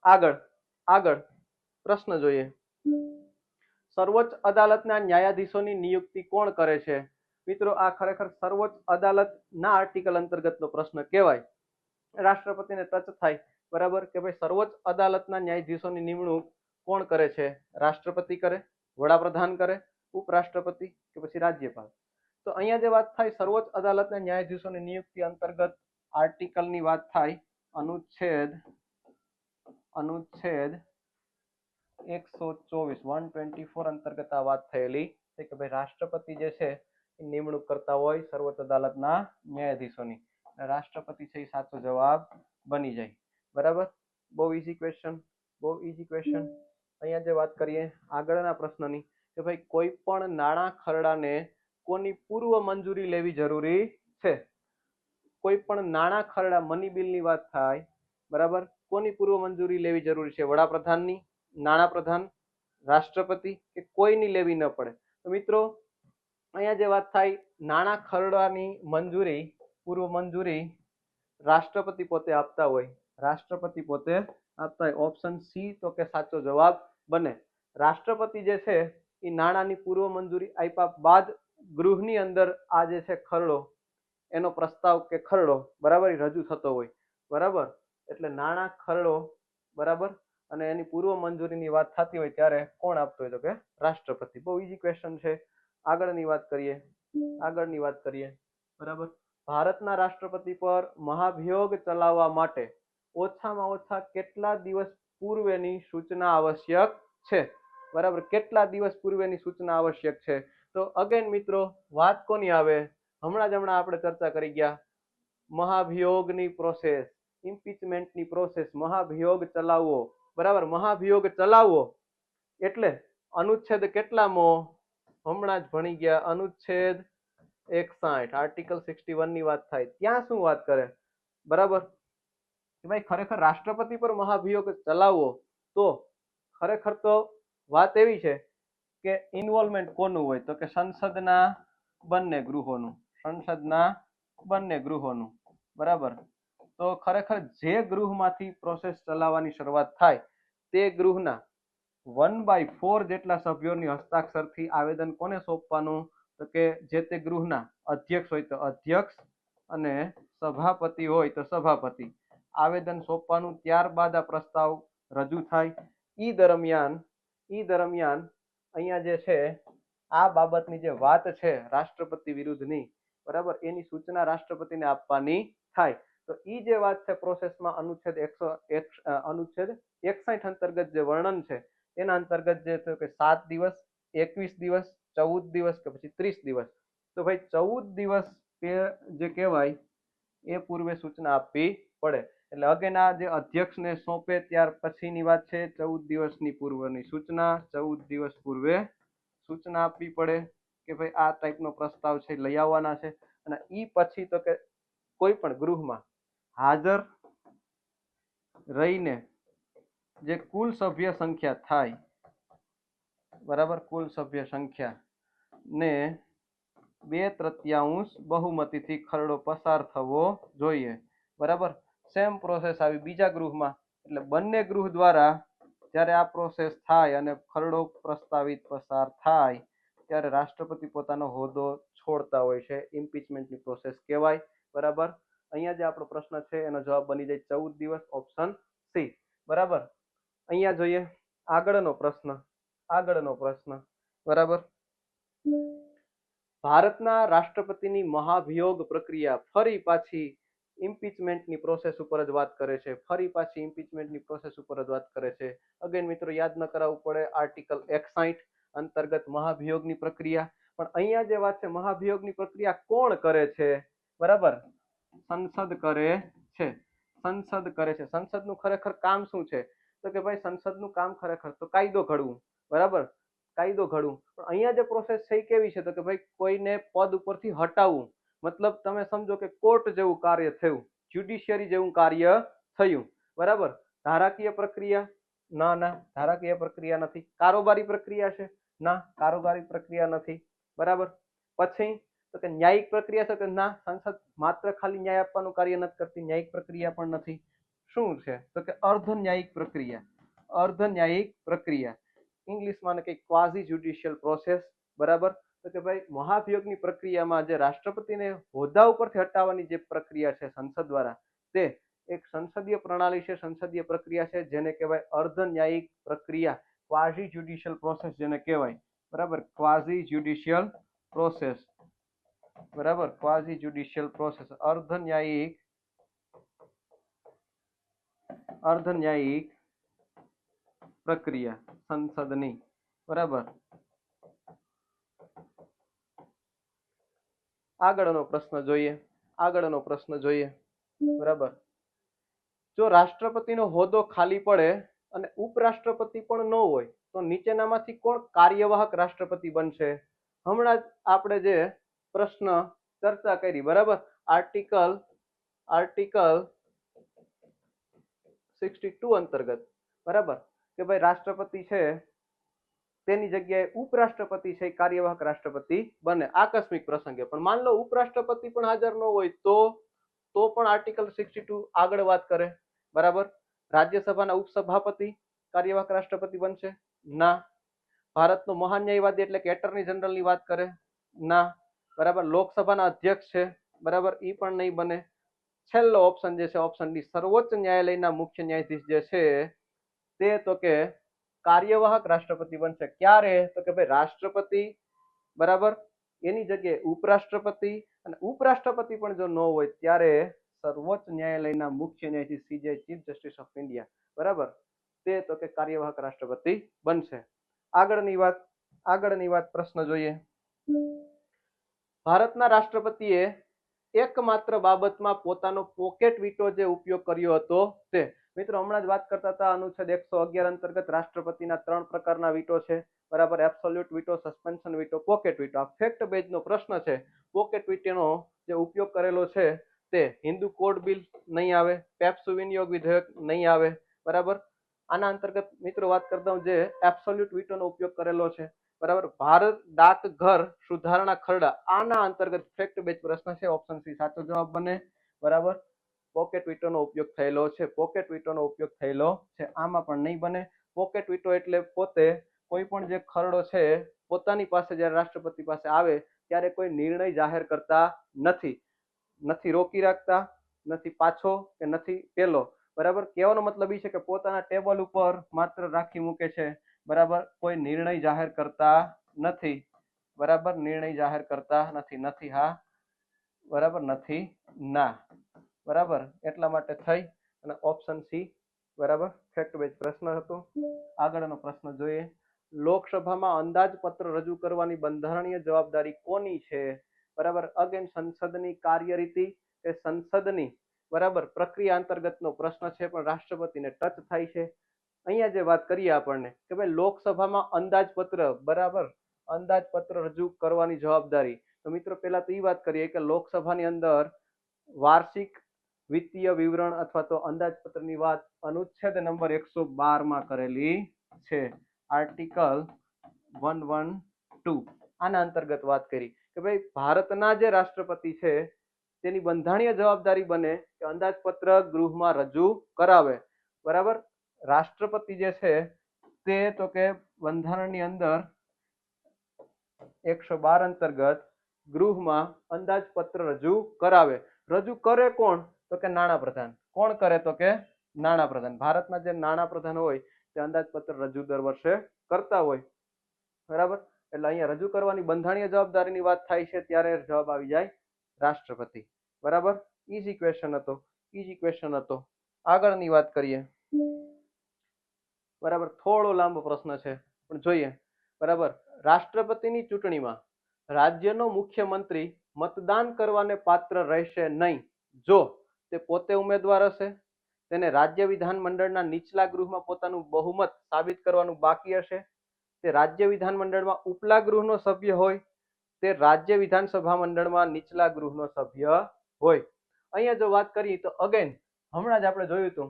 આગળ પ્રશ્ન જોઈએ. સર્વોચ્ચ અદાલતના ન્યાયાધીશોની નિયુક્તિ કોણ કરે છે? મિત્રો આ ખરેખર સર્વોચ્ચ અદાલતના આર્ટિકલ અંતર્ગતનો પ્રશ્ન કહેવાય. રાષ્ટ્રપતિને ટચ થાય બરાબર કે ભાઈ સર્વોચ્ચ અદાલતના ન્યાયાધીશોની નિમણૂક કોણ કરે છે? રાષ્ટ્રપતિ કરે, વડાપ્રધાન કરે, ઉપરાષ્ટ્રપતિ કે પછી રાજ્યપાલ? તો અહીંયા જે વાત થાય સર્વોચ્ચ અદાલતના ન્યાયાધીશોની નિયુક્તિ અંતર્ગત આર્ટિકલની વાત થાય અનુચ્છેદ 124 અંતર્ગત આ વાત થયેલી છે કે ભાઈ રાષ્ટ્રપતિ જે છે એ નિમણૂક કરતા હોય સર્વોચ્ચ અદાલતના ન્યાયાધીશોની. રાષ્ટ્રપતિ છે એ સાચો જવાબ બની જાય બરાબર. બહુ ઈઝી ક્વેશ્ચન. અહીંયા જે વાત કરીએ આગળના પ્રશ્નની કે ભાઈ કોઈ પણ નાણાં ખરડાને કોની પૂર્વ મંજૂરી લેવી જરૂરી છે? કોઈ પણ નાણાં ખરડા મની બિલની વાત થાય બરાબર. કોની પૂર્વ મંજૂરી લેવી જરૂરી છે? વડાપ્રધાનની, નાણાપ્રધાન, રાષ્ટ્રપતિ કે કોઈની લેવી ન પડે? તો મિત્રો અહીંયા જે વાત થાય નાણાં ખરડાની મંજૂરી પૂર્વ મંજૂરી રાષ્ટ્રપતિ પોતે આપતા હોય. રાષ્ટ્રપતિ પોતે આપતા હોય. ઓપ્શન સી તો કે સાચો જવાબ બને. રાષ્ટ્રપતિ જે છે એ નાણાંની પૂર્વ મંજૂરી આપ્યા બાદ ગૃહની અંદર આ જે છે ખરડો એનો પ્રસ્તાવ કે ખરડો બરાબર રજૂ થતો હોય બરાબર. એટલે નાણાં ખરડો બરાબર અને એની પૂર્વ મંજૂરીની વાત થતી હોય ત્યારે કોણ આપતું હોય તો કે રાષ્ટ્રપતિ. બહુ ઈઝી ક્વેશ્ચન છે. આગળની વાત કરીએ બરાબર. ભારતના રાષ્ટ્રપતિ પર મહાભિયોગ ચલાવવા માટે ઓછામાં ઓછા કેટલા દિવસ પૂર્વેની સૂચના આવશ્યક છે? બરાબર. કેટલા દિવસ પૂર્વેની સૂચના આવશ્યક છે? તો અગેન મિત્રો વાત કોની આવે? હમણાં આપણે ચર્ચા કરી ગયા મહાભિયોગની પ્રોસેસ, ઇમ્પીચમેન્ટની પ્રોસેસ, મહાભિયોગ ચલાવવો બરાબર. મહાભિયોગ ચલાવવો એટલે અનુચ્છેદ કેટલામો? હમણાં જ ભણી ગયા અનુચ્છેદ 61 આર્ટિકલ 61 ની વાત થાય. ત્યાં શું વાત કરે બરાબર કે ભાઈ ખરેખર રાષ્ટ્રપતિ પર મહાભિયોગ ચલાવવો તો ખરેખર તો વાત એવી છે કે ઇન્વોલ્વમેન્ટ કોનું હોય તો કે સંસદના બંને ગૃહોનું બરાબર. તો ખરેખર જે ગૃહમાંથી પ્રોસેસ ચલાવવાની શરૂઆત થાય તે ગૃહના 1/4 જેટલા સભ્યોની હસ્તાક્ષરથી આવેદન કોને સોંપવાનું તો કે જે તે ગૃહના અધ્યક્ષ હોય તો અધ્યક્ષ અને સભાપતિ હોય તો સભાપતિ આવેદન સોંપવાનું. ત્યારબાદ આ પ્રસ્તાવ રજૂ થાય. ઈ દરમિયાન અહીંયા જે છે આ બાબતની જે વાત છે રાષ્ટ્રપતિ વિરુદ્ધની બરાબર એની સૂચના રાષ્ટ્રપતિને આપવાની થાય. તો ઈ જે વાત છે પ્રોસેસમાં અનુચ્છેદ 61 અંતર્ગત જે વર્ણન છે એના અંતર્ગત જે થયું કે 7 દિવસ, 21 દિવસ, 14 દિવસ કે પછી 30 દિવસ. તો ભાઈ 14 દિવસ જે કહેવાય એ પૂર્વે સૂચના આપવી પડે. એટલે અગેન આ જે અધ્યક્ષને સોંપે ત્યાર પછીની વાત છે. 14 દિવસની પૂર્વની સૂચના, 14 દિવસ પૂર્વે સૂચના આપવી પડે કે ભાઈ આ ટાઈપનો પ્રસ્તાવ છે લઈ આવવાના છે. અને ઈ પછી તો કે કોઈ પણ ગૃહમાં હાજર રહીને જે કુલ સભ્ય સંખ્યા થાય, બરાબર, કુલ સભ્ય સંખ્યા ને 2/3 બહુમતીથી ખરડો પસાર થવો જોઈએ. બરાબર. સેમ પ્રોસેસ આવી બીજા ગૃહમાં. એટલે બંને ગૃહ દ્વારા જ્યારે આ પ્રોસેસ થાય અને ખરડો પ્રસ્તાવિત પસાર થાય ત્યારે રાષ્ટ્રપતિ પોતાનો હોદ્દો છોડતા હોય છે. ઇમ્પીચમેન્ટની પ્રોસેસ કહેવાય. બરાબર. અહીંયા જે આપણો પ્રશ્ન છે એનો જવાબ બની જાય 14 દિવસ, ઓપ્શન સી. બરાબર. અહીંયા જોઈએ આગળનો પ્રશ્ન. બરાબર. ભારતના રાષ્ટ્રપતિની મહાભિયોગ પ્રક્રિયા ફરી પાછી ઇમ્પીચમેન્ટની પ્રોસેસ ઉપર જ વાત કરે છે. અગેન મિત્રો યાદ ન કરાવવું પડે. આર્ટિકલ 61 અંતર્ગત મહાભિયોગની પ્રક્રિયા. પણ અહીંયા જે વાત છે મહાભિયોગની પ્રક્રિયા કોણ કરે છે? બરાબર, સંસદ કરે છે. સંસદનું ખરેખર કામ શું છે? તો કે ભાઈ સંસદનું કામ ખરેખર તો કાયદો ઘડવું. બરાબર, કાયદો ઘડવું. પણ અહીંયા જે પ્રોસેસ છે એ કેવી છે? તો કે ભાઈ કોઈને પદ ઉપરથી હટાવવું. મતલબ તમે સમજો કે કોર્ટ જેવું કાર્ય થયું, જ્યુડિશિયરી જેવું કાર્ય થયું. બરાબર. ધારાકીય પ્રક્રિયા? ના, ધારાકીય પ્રક્રિયા નથી. કારોબારી પ્રક્રિયા છે? ના, કારોબારી પ્રક્રિયા નથી. બરાબર. પછી તો કે ન્યાયિક પ્રક્રિયા છે? કે ના, સંસદ માત્ર ખાલી ન્યાય આપવાનું કાર્ય નથી કરતી, ન્યાયિક પ્રક્રિયા પણ નથી. શું છે? તો કે અર્ધ ન્યાયિક પ્રક્રિયા. ઇંગ્લિશમાં કઈ ક્વાઝી જ્યુડિશિયલ પ્રોસેસ. બરાબર. તો કે ભાઈ મહાભિયોગની પ્રક્રિયામાં જે રાષ્ટ્રપતિને હોદ્દા ઉપરથી હટાવવાની જે પ્રક્રિયા છે સંસદ દ્વારા, તે એક સંસદીય પ્રણાલી છે, સંસદીય પ્રક્રિયા છે, જેને કહેવાય અર્ધ ન્યાયિક પ્રક્રિયા, ક્વાઝી જ્યુડિશિયલ પ્રોસેસ જેને કહેવાય. બરાબર, ક્વાઝી જ્યુડિશિયલ પ્રોસેસ. બરાબર, ક્વાઝી જ્યુડિશિયલ પ્રોસેસ, અર્ધ ન્યાયિક પ્રક્રિયા સંસદની. બરાબર. આગળનો પ્રશ્ન જોઈએ. બરાબર. જો રાષ્ટ્રપતિનો હોદ્દો ખાલી પડે અને ઉપરાષ્ટ્રપતિ પણ ન હોય તો નીચેનામાંથી કોણ કાર્યવાહક રાષ્ટ્રપતિ બનશે? હમણાં જ આપણે જે પ્રશ્ન ચર્ચા કરી. બરાબર. આર્ટિકલ 62 અંતર્ગત. બરાબર, કે ભાઈ રાષ્ટ્રપતિ છે તેની જગ્યાએ ઉપરાષ્ટ્રપતિ છે કાર્યવાહક રાષ્ટ્રપતિ બને આકસ્મિક પ્રસંગે. પણ માન લો ઉપરાષ્ટ્રપતિ પણ હાજર ન હોય તો પણ આર્ટિકલ 62 આગળ વાત કરે. બરાબર. રાજ્યસભાના ઉપસભાપતિ કાર્યવાહક રાષ્ટ્રપતિ બનશે? ના. ભારતનો મહાન ન્યાયવાદી એટલે કે એટર્ની જનરલની વાત કરે? ના. બરાબર. લોકસભાના અધ્યક્ષ છે, બરાબર, ઈ પણ નહીં બને. છેલ્લો ઓપ્શન જે છે ઓપ્શન ડી, સર્વોચ્ચ ન્યાયાલયના મુખ્ય ન્યાયાધીશ જે છે તે તો કે કાર્યવાહક રાષ્ટ્રપતિ બનશે. ક્યારે? તો કે ભાઈ રાષ્ટ્રપતિ, બરાબર, એની જગ્યાએ ઉપરાષ્ટ્રપતિ, અને ઉપરાષ્ટ્રપતિ પણ જો ન હોય ત્યારે સર્વોચ્ચ ન્યાયાલયના મુખ્ય ન્યાયાધીશ CJ, chief justice of India. બરાબર, તે તો કે કાર્યવાહક રાષ્ટ્રપતિ બનશે. આગળની વાત પ્રશ્ન જોઈએ. ભારતના રાષ્ટ્રપતિએ એકમાત્ર બાબતમાં પોતાનો પોકેટ વીટો જે ઉપયોગ કર્યો હતો તે. મિત્રો હમણાં જ વાત કરતા હતા અનુચ્છેદ 111 અંતર્ગત રાષ્ટ્રપતિના 3 પ્રકારના વીટો છે. બરાબર, absolute veto, suspension veto, pocket veto. આ ફેક્ટ બેઝનો પ્રશ્ન છે. પોકેટ વીટોનો જે ઉપયોગ કરેલો છે તે હિન્દુ કોડ બિલ નહીં આવે, પેપ્સુ વિનિયોગ વિધેયક નહીં આવે. બરાબર. આના અંતર્ગત મિત્રો વાત કરતા હું જે એબ્સોલ્યુટ વીટોનો ઉપયોગ કરેલો છે. બરાબર. ભારત ડાકઘર સુધારણા ખરડા, આના અંતર્ગત ફેક્ટ બેઝ પ્રશ્ન છે. ઓપ્શન સી સાચો જવાબ બને. બરાબર. પોકેટ વીટોનો ઉપયોગ થયેલો છે. આમાં પણ નહીં બને. પોકેટ વીટો એટલે પોતે કોઈ પણ જે ખરડો છે પોતાની પાસે જ્યારે રાષ્ટ્રપતિ પાસે આવે ત્યારે કોઈ નિર્ણય જાહેર કરતા નથી, રોકી રાખતા, નથી પાછો કે નથી પેલો. બરાબર. કહેવાનો મતલબ એ છે કે પોતાના ટેબલ ઉપર માત્ર રાખી મૂકે છે. બરાબર, કોઈ નિર્ણય જાહેર કરતા નથી. બરાબર, નથી હા, બરાબર, નથી ના. બરાબર, એટલા માટે થઈ અને ઓપ્શન સી બરાબર, ફેક્ટ બેઝ પ્રશ્ન હતો. આગળનો પ્રશ્ન જોઈએ. લોકસભામાં અંદાજપત્ર રજૂ કરવાની બંધારણીય જવાબદારી કોની છે? બરાબર, અગેન સંસદની કાર્યરીતિ એ સંસદની બરાબર પ્રક્રિયા અંતર્ગતનો પ્રશ્ન છે, પણ રાષ્ટ્રપતિને ટચ થાય છે. અહીંયા જે વાત કરીએ આપણને કે ભાઈ લોકસભામાં અંદાજપત્ર બરાબર અંદાજપત્ર રજૂ કરવાની જવાબદારી, તો મિત્રો પહેલા તો એ વાત કરીએ કે લોકસભાની અંદર વાર્ષિક વિત્તીય વિવરણ અથવા તો અંદાજપત્રની વાત અનુચ્છેદ નંબર 112 માં કરેલી છે. આર્ટિકલ 112 આના અંતર્ગત વાત કરી કે ભાઈ ભારતના જે રાષ્ટ્રપતિ છે તેની બંધારણીય જવાબદારી બને કે અંદાજપત્ર ગૃહમાં રજૂ કરાવે. બરાબર, રાષ્ટ્રપતિ જે છે તે તો કે બંધારણની અંદર 112 અંતર્ગત ગૃહમાં અંદાજપત્ર રજૂ કરાવે. રજૂ કરે કોણ? તો કે નાણાપ્રધાન. કોણ કરે? તો કે નાણાપ્રધાન. ભારતના જે નાણાપ્રધાન હોય તે અંદાજપત્ર રજૂ દર વર્ષે કરતા હોય. બરાબર, એટલે અહીંયા રજૂ કરવાની બંધારણીય જવાબદારીની વાત થાય છે ત્યારે જવાબ આવી જાય રાષ્ટ્રપતિ. બરાબર, ઈઝી ક્વેશ્ચન હતો. આગળની વાત કરીએ. બરાબર, થોડો લાંબો પ્રશ્ન છે પણ જોઈએ. બરાબર, રાષ્ટ્રપતિની ચૂંટણીમાં રાજ્યનો મુખ્યમંત્રી મતદાન કરવાને પાત્ર રહેશે નહીં જો તે પોતે ઉમેદવાર હશે, તેને રાજ્ય વિધાનમંડળના નીચલા ગૃહમાં પોતાનું બહુમત સાબિત કરવાનું બાકી હશે, તે રાજ્ય વિધાનમંડળમાં ઉપલા ગૃહનો સભ્ય હોય, તે રાજ્ય વિધાનસભા મંડળમાં નીચલા ગૃહનો સભ્ય હોય. અહીંયા જો વાત કરીએ તો અગેન હમણાં જ આપણે જોયું હતું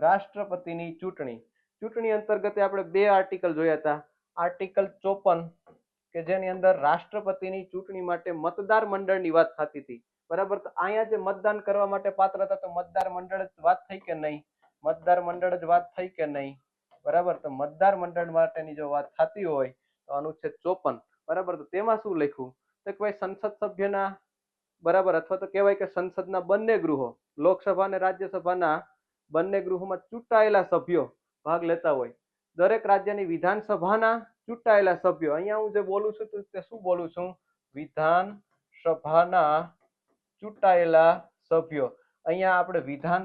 રાષ્ટ્રપતિની ચૂંટણી અંતર્ગત આપણે બે આર્ટિકલ જોયા હતા. આર્ટિકલ 54 કે જેની અંદર રાષ્ટ્રપતિની ચૂંટણી માટે મતદાર મંડળની વાત થતી હતી. બરાબર, તો અહીંયા જે મતદાન કરવા માટે પાત્ર હતા તો મતદાર મંડળ જ વાત થઈ કે નહીં? મતદાર મંડળ જ વાત થઈ કે નહીં? બરાબર, તો મતદાર મંડળ માટેની જો વાત થતી હોય તો અનુચ્છેદ 54 બરાબર, તો તેમાં શું લખ્યું તો કે ભાઈ સંસદ સભ્યના બરાબર અથવા તો કહેવાય કે સંસદના બંને ગૃહો લોકસભા અને રાજ્યસભાના બંને ગૃહોમાં ચૂંટાયેલા સભ્યો ભાગ લેતા હોય. દરેક રાજ્યની વિધાનસભાના ચૂંટાયેલા સભ્યો, અહીંયા હું જે બોલું છું તે શું બોલું છું? વિધાનસભાના ચૂંટાયેલા સભ્યો. અહીંયા આપણે વિધાન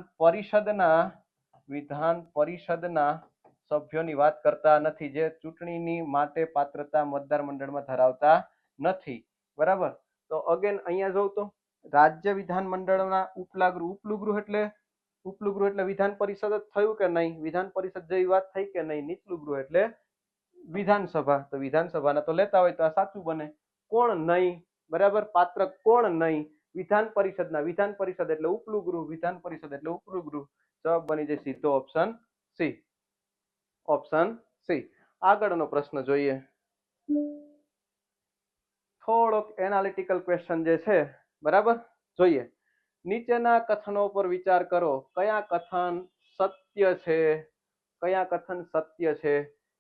પરિષદના સભ્યોની વાત કરતા નથી, જે ચૂંટણીની માટે પાત્રતા મતદાર મંડળમાં ધરાવતા નથી. બરાબર, તો અગેન અહીંયા જોઉં તો રાજ્ય વિધાનમંડળના ઉપલું ગૃહ એટલે વિધાન પરિષદ જ થયું કે નહીં? વિધાન પરિષદ જેવી વાત થઈ કે નહીં? નીચલું ગૃહ એટલે વિધાનસભા, તો વિધાનસભાના તો લેતા હોય તો આ સાચું બને. કોણ નહીં? બરાબર, પાત્ર કોણ નહીં? વિધાન પરિષદ એટલે ઉપલું ગૃહ, વિધાન પરિષદ એટલે ઉપલું ગૃહ. જવાબ બની જાય સીધો ઓપ્શન સી. આગળનો પ્રશ્ન જોઈએ. થોડોક એનાલિટિકલ ક્વેશ્ચન જે છે બરાબર જોઈએ. નીચેના કથનો પર વિચાર કરો. કયા કથન સત્ય છે?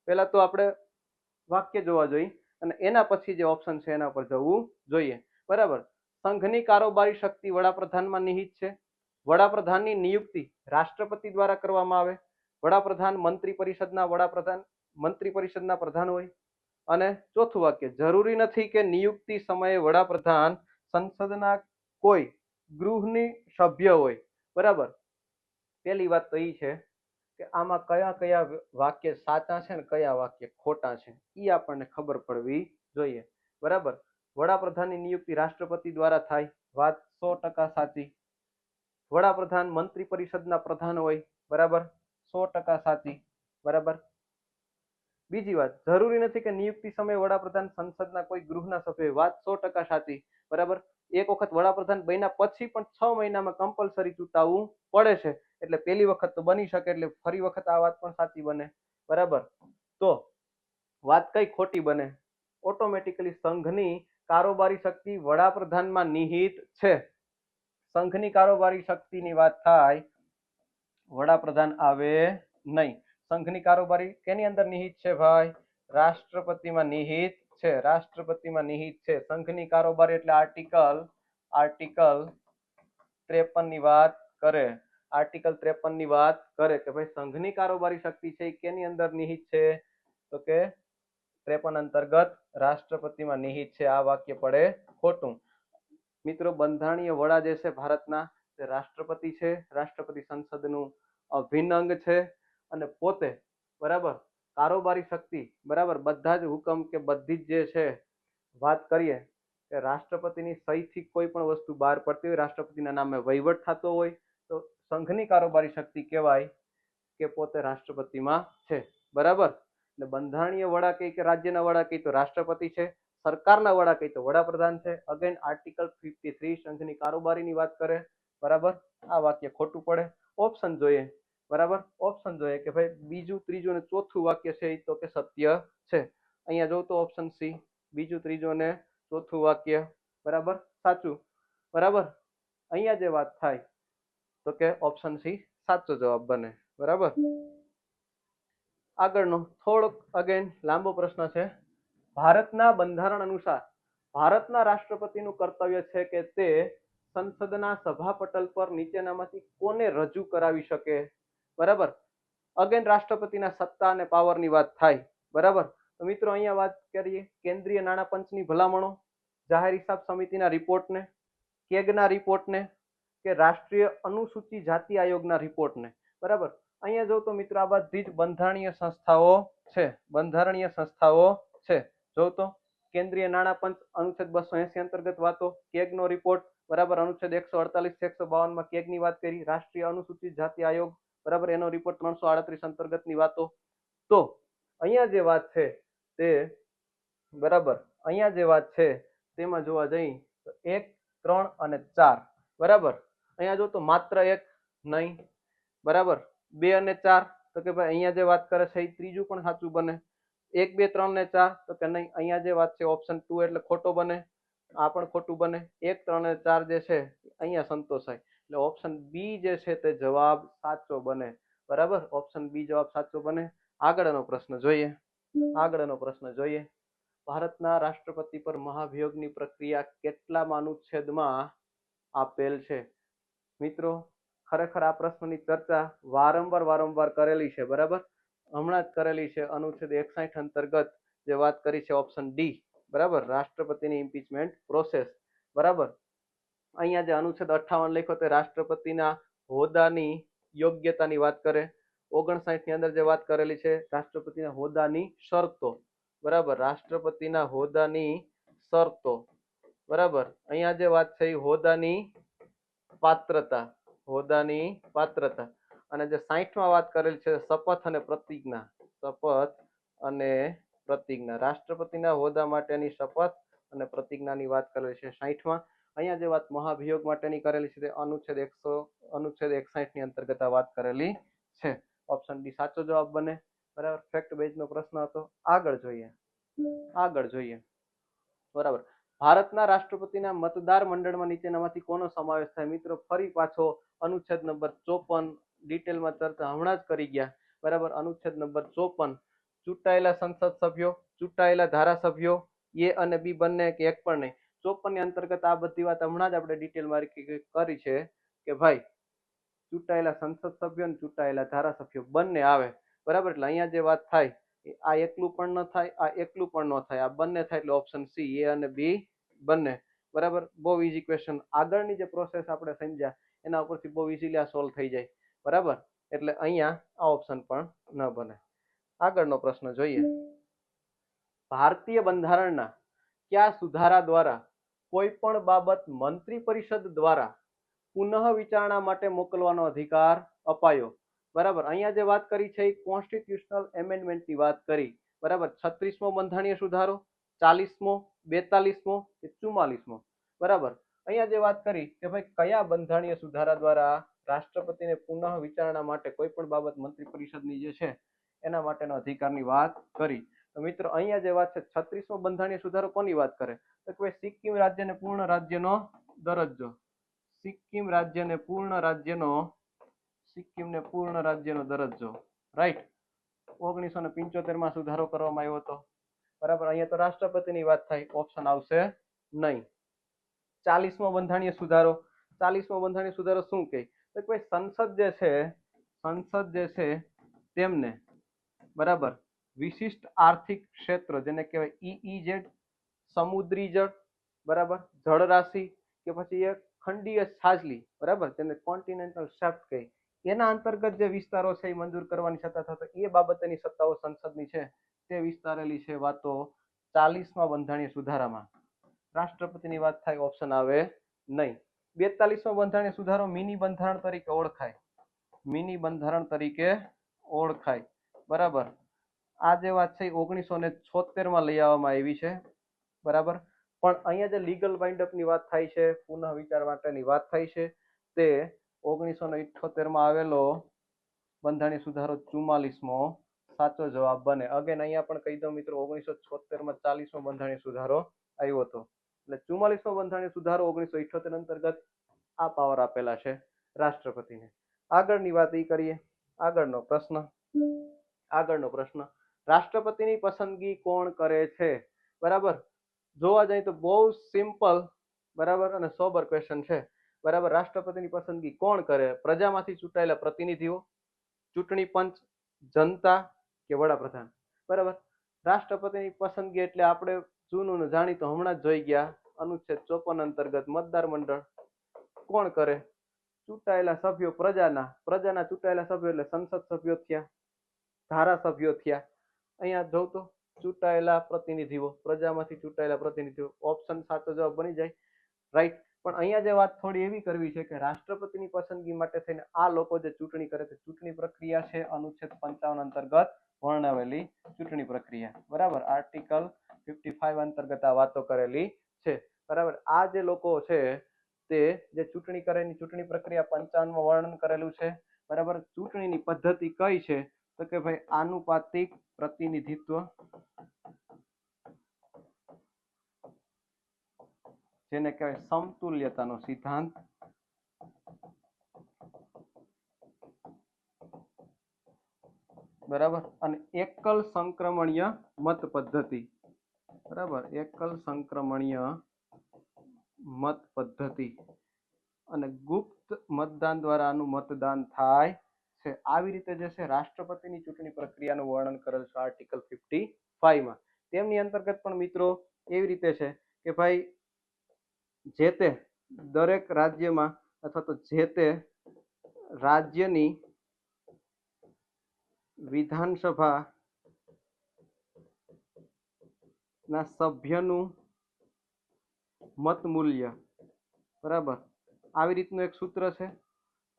પહેલા તો આપણે વાક્ય જોવા જોઈએ અને એના પછી જે ઓપ્શન છે એના પર જવું જોઈએ. બરાબર, સંઘની કારોબારી શક્તિ વડાપ્રધાનમાં નિહિત છે. વડાપ્રધાનની નિયુક્તિ રાષ્ટ્રપતિ દ્વારા કરવામાં આવે. વડાપ્રધાન મંત્રી પરિષદના પ્રધાન હોય. અને ચોથું વાક્ય, જરૂરી નથી કે નિયુક્તિ સમયે વડાપ્રધાન સંસદના કોઈ ગૃહની સભ્ય હોય. બરાબર, પહેલી વાત તો એ છે કે આમાં કયા વાક્ય સાચા છે ને કયા વાક્ય ખોટા છે એ આપણને ખબર પડવી જોઈએ. બરાબર, વડાપ્રધાનની નિયુક્તિ રાષ્ટ્રપતિ દ્વારા થાય, વાત 100% સાચી. વડાપ્રધાન મંત્રી પરિષદના પ્રધાન હોય, બરાબર, 100% સાચી. બરાબર, બીજી વાત, જરૂરી નથી કે નિયુક્તિ સમયે વડાપ્રધાન સંસદના કોઈ ગૃહના સભ્ય, વાત 100% સાચી. બરાબર, એક વખત વડાપ્રધાન બન્યા પછી પણ 6 મહિનામાં કમ્પલસરી ચૂંટાવવું પડે છે, એટલે પહેલી વખત તો બની શકે એટલે ફરી વખત આ વાત પણ સાચી બને. બરાબર, તો વાત કઈ ખોટી બને? ઓટોમેટિકલી સંઘની કારોબારી શક્તિ વડાપ્રધાનમાં નિહિત છે. સંઘની કારોબારી શક્તિની વાત થાય, વડાપ્રધાન આવે નહીં. સંઘની કારોબારી કેની અંદર નિહિત છે ભાઈ? રાષ્ટ્રપતિમાં નિહિત છે. સંઘની કારોબારી એટલે આર્ટિકલ 53 ની વાત કરે. કે ભાઈ સંઘની કારોબારી શક્તિ છે એ કેની અંદર નિહિત છે? તો કે 53 અંતર્ગત રાષ્ટ્રપતિમાં નિહિત છે. આ વાક્ય પડે ખોટું. મિત્રો, બંધારણીય વડા જે છે ભારતના તે રાષ્ટ્રપતિ છે. રાષ્ટ્રપતિ સંસદનું અભિન્ન અંગ છે અને પોતે બરાબર કારોબારી શક્તિ બરાબર બધા જ હુકમ કે બધી જ જે છે વાત કરીએ કે રાષ્ટ્રપતિની સહીથી કોઈ પણ વસ્તુ બહાર પડતી હોય, રાષ્ટ્રપતિના નામે વહીવટ થતો હોય તો સંઘની કારોબારી શક્તિ કહેવાય કે પોતે રાષ્ટ્રપતિમાં છે બરાબર. એટલે બંધારણીય વડા કઈ કે રાજ્યના વડા કઈ તો રાષ્ટ્રપતિ છે, સરકારના વડા કઈ તો વડાપ્રધાન છે. અગેન આર્ટિકલ 53 સંઘની કારોબારીની વાત કરે બરાબર. આ વાક્ય ખોટું પડે. ઓપ્શન જોઈએ બરાબર, ઓપ્શન જોઈએ કે ભાઈ બીજું ત્રીજું અને ચોથું વાક્ય છે એ તો કે સત્ય છે. અહીંયા જો તો ઓપ્શન સી બીજું ત્રીજું ને ચોથું વાક્ય બરાબર સાચું બરાબર. અહીંયા જે વાત થાય તો કે ઓપ્શન સી સાચો જવાબ બને બરાબર. આગળનો થોડોક અગેન લાંબો પ્રશ્ન છે. ભારતના બંધારણ અનુસાર ભારતના રાષ્ટ્રપતિનું કર્તવ્ય છે કે તે સંસદના સભાપટલ પર નીચેનામાંથી કોને રજૂ કરાવી શકે બરાબર. અગેન રાષ્ટ્રપતિના સત્તા અને પાવરની વાત થાય બરાબર. તો મિત્રો અહીંયા વાત કરીએ કેન્દ્રીય નાણાં પંચની ભલામણો, જાહેર હિસાબ સમિતિના રિપોર્ટને, કેગના રિપોર્ટને કે રાષ્ટ્રીય અનુસૂચિત જાતિ આયોગના રિપોર્ટને બરાબર. અહીંયા જો તો મિત્રો આ બધી જ બંધારણીય સંસ્થાઓ છે, બંધારણીય સંસ્થાઓ છે. જો તો કેન્દ્રીય નાણાં પંચ અનુચ્છેદ 280 અંતર્ગત વાતો, કેગનો રિપોર્ટ બરાબર અનુચ્છેદ 148 152 માં કેગની વાત કરી, રાષ્ટ્રીય અનુસૂચિત જાતિ આયોગ બરાબર એનો રિપોર્ટ 338 અંતર્ગતની વાતો. તો અહીંયા જે વાત છે તે બરાબર અહીંયા જે વાત છે તેમાં જોવા જઈ તો 1 3 અને 4 બરાબર. અહીંયા જો તો માત્ર એક નહીં બરાબર, 2 અને 4 તો કે ભાઈ અહીંયા જે વાત કરે છે એ ત્રીજું પણ સાચું બને. 1 2 3 ને 4 તો કે નહીં, અહીંયા જે વાત છે ઓપ્શન 2 એટલે ખોટો બને, આ પણ ખોટું બને. 1 3 અને 4 જે છે અહીંયા સંતોષાય એટલે ઓપ્શન બી જે છે તે જવાબ સાચો બને બરાબર. ઓપ્શન બી જવાબ સાચો બને. આગળનો પ્રશ્ન જોઈએ, આગળનો પ્રશ્ન જોઈએ. ભારતના રાષ્ટ્રપતિ પર મહાભિયોગની પ્રક્રિયા કેટલામાં અનુચ્છેદમાં આપેલ છે મિત્રો? ખરેખર આ પ્રશ્નની ચર્ચા વારંવાર કરેલી છે બરાબર. હમણાં જ કરેલી છે અનુચ્છેદ 61 અંતર્ગત જે વાત કરી છે ઓપ્શન ડી બરાબર, રાષ્ટ્રપતિની ઇમ્પીચમેન્ટ પ્રોસેસ બરાબર. અહીંયા જે અનુચ્છેદ 58 લખ્યો તે રાષ્ટ્રપતિના હોદ્દાની યોગ્યતાની વાત કરે. 59 ની અંદર જે વાત કરેલી છે રાષ્ટ્રપતિના હોદ્દાની શરતો બરાબર, રાષ્ટ્રપતિના હોદ્દાની શરતો બરાબર. અહીંયા જે વાત છે એ હોદ્દાની પાત્રતા, હોદ્દાની પાત્રતા. અને જે 60 માં વાત કરેલી છે શપથ અને પ્રતિજ્ઞા, શપથ અને પ્રતિજ્ઞા, રાષ્ટ્રપતિના હોદ્દા માટેની શપથ અને પ્રતિજ્ઞાની વાત કરેલી છે 60 માં. અહીંયા જે વાત મહાભિયોગ માટેની કરેલી છે તે અનુચ્છેદ 61 ની અંતર્ગત આ વાત કરેલી છે. ઓપ્શન ડી સાચો જવાબ બને બરાબર. ફેક્ટ બેઝ નો પ્રશ્ન હતો. આગળ જોઈએ, આગળ જોઈએ બરાબર. ભારતના રાષ્ટ્રપતિના મતદાર મંડળમાં નીચેનામાંથી કોનો સમાવેશ થાય? મિત્રો ફરી પાછો અનુચ્છેદ નંબર 54 ડિટેલમાં ચર્ચા હમણાં જ કરી ગયા બરાબર. અનુચ્છેદ નંબર 54 ચૂંટાયેલા સંસદ સભ્યો, ચૂંટાયેલા ધારાસભ્યો એ અને બી બંને કે એક પણ નહીં. 54 ની અંતર્ગત આ બધી વાત હમણાં જ આપણે ડિટેલમાં કરી છે કે ભાઈ ચૂંટાયેલા સંસદ સભ્યો અને ચૂંટાયેલા ધારાસભ્યો બંને આવે બરાબર. એટલે અહીંયા જે વાત થાય આ એકલું પણ ન થાય, આ એકલું પણ ન થાય, આ બંને થાય એટલે ઓપ્શન સી એ અને બી બંને બરાબર. બહુ ઈઝી ક્વેશ્ચન. આગળની જે પ્રોસેસ આપણે સમજ્યા એના ઉપરથી બહુ ઈઝીલી આ સોલ્વ થઈ જાય બરાબર. એટલે અહીંયા આ ઓપ્શન પણ ન બને. આગળનો પ્રશ્ન જોઈએ. ભારતીય બંધારણના કયા સુધારા દ્વારા કોઈ પણ બાબત મંત્રી પરિષદ દ્વારા પુનઃ વિચારણા માટે મોકલવાનો અધિકાર અપાયો બરાબર. અહીંયા જે વાત કરી છે એ કોન્સ્ટિટ્યુશનલ એમેન્ડમેન્ટની વાત કરી બરાબર. 36મો બંધારણીય સુધારો, 40મો, 42મો કે 44મો બરાબર. અહીંયા જે વાત કરી કે ભાઈ કયા બંધારણીય સુધારા દ્વારા રાષ્ટ્રપતિને પુનઃ વિચારણા માટે કોઈ પણ બાબત મંત્રી પરિષદની જે છે એના માટેનો અધિકારની વાત કરી. તો મિત્રો અહીંયા જે વાત છે 36મો બંધારણીય સુધારો કોની વાત કરે તો કે ભાઈ સિક્કિમ રાજ્યને પૂર્ણ રાજ્યનો દરજ્જો, સિક્કિમ રાજ્યને પૂર્ણ રાજ્યનો, સિક્કિમને પૂર્ણ રાજ્યનો દરજ્જો રાઈટ. 1975 માં સુધારો કરવામાં આવ્યો હતો બરાબર. અહીંયા તો રાષ્ટ્રપતિની વાત થાય, ઓપ્શન આવશે નહીં. 40મો બંધારણીય સુધારો, 40મો બંધારણીય સુધારો શું કહે તો કે ભાઈ સંસદ જે છે, સંસદ જે છે તેમને બરાબર વિશિષ્ટ આર્થિક ક્ષેત્ર જેને કહેવાય EEZ, સમુદ્રી જળ બરાબર, જળરાશિ કે પછી એક ખંડીય છાજલી બરાબર જેને કોન્ટિનેન્ટલ શેલ્ફ કહે એના અંતર્ગત જે વિસ્તારો છે એ મંજૂર કરવાની સત્તા થતો એ બાબતની સત્તાઓ સંસદની છે તે વિસ્તારેલી છે વાતો 40મા બંધારણીય સુધારામાં. રાષ્ટ્રપતિની વાત થાય ઓપ્શન આવે નહીં. 42મો બંધારણીય સુધારો મિની બંધારણ તરીકે ઓળખાય. મિની બંધારણ તરીકે ઓળખાય. બરાબર. આ જે વાત છે 1976માં લઈ આવવામાં આવી છે. બરાબર. પણ અહીંયા જે લીગલ બાઇન્ડઅપની વાત થાય છે, પુનઃ વિચાર માટેની વાત થાય છે, તે 1978માં આવેલો બંધારણીય સુધારો 44મો સાચો જવાબ બને. અગેન અહીંયા પણ કહી દઉં મિત્રો, 1976માં 40મો બંધારણીય સુધારો આવ્યો હતો. એટલે 44મો બંધારણીય સુધારો 1978 અંતર્ગત આ પાવર આપેલા છે રાષ્ટ્રપતિને. આગળની વાત એ કરીએ. આગળનો પ્રશ્ન, રાષ્ટ્રપતિની પસંદગી કોણ કરે છે? બરાબર. જોવા જઈએ તો બહુ સિમ્પલ, બરાબર, અને સોબર ક્વેશ્ચન છે. બરાબર. રાષ્ટ્રપતિની પસંદગી કોણ કરે? પ્રજામાંથી ચૂંટાયેલા પ્રતિનિધિઓ, ચૂંટણી પંચ, જનતા કે વડાપ્રધાન? બરાબર. રાષ્ટ્રપતિની પસંદગી એટલે આપણે જૂનું જાણીતો હમણાં જ જોઈ ગયા અનુચ્છેદ 54 અંતર્ગત મતદાર મંડળ કોણ કરે? ચૂંટાયેલા સભ્યો પ્રજાના ચૂંટાયેલા સભ્યો એટલે સંસદ સભ્યો થયા, ધારાસભ્યો થયા. અહીંયા જોઉં તો ચૂંટાયેલા પ્રતિનિધિઓ, પ્રજામાંથી ચૂંટાયેલા પ્રતિનિધિઓ, ઓપ્શન સાચો જવાબ બની જાય. રાઈટ. પણ અહીંયા જે વાત થોડી એવી કરવી છે કે રાષ્ટ્રપતિની પસંદગી માટે થઈને આ લોકો જે ચૂંટણી કરે છે, ચૂંટણી પ્રક્રિયા છે અનુચ્છેદ 55 અંતર્ગત વર્ણવેલી ચૂંટણી પ્રક્રિયા. બરાબર. આર્ટિકલ 55 અંતર્ગત આ વાતો કરેલી છે. બરાબર. આ જે લોકો છે તે જે ચૂંટણી કરે એની ચૂંટણી પ્રક્રિયા 55માં વર્ણન કરેલું છે. બરાબર. ચૂંટણીની પદ્ધતિ કઈ છે? તો કે ભાઈ આનુપાતિક પ્રતિનિધિત્વ, જેને કહેવાય સમતુલ્યતાનો સિદ્ધાંત, બરાબર, અને એકલ સંક્રમણીય મત પદ્ધતિ. બરાબર. એકલ સંક્રમણીય મત પદ્ધતિ અને ગુપ્ત મતદાન દ્વારા આનું મતદાન થાય છે. આવી રીતે જે છે રાષ્ટ્રપતિની ચૂંટણી પ્રક્રિયાનું વર્ણન કરેલ છે આર્ટિકલ 55માં. તેમની અંતર્ગત પણ મિત્રો એવી રીતે છે કે ભાઈ જે તે દરેક રાજ્યમાં અથવા તો જે તે રાજ્યની વિધાનસભા ના સભ્યનું મત મૂલ્ય, બરાબર, આવી રીતનું એક સૂત્ર છે.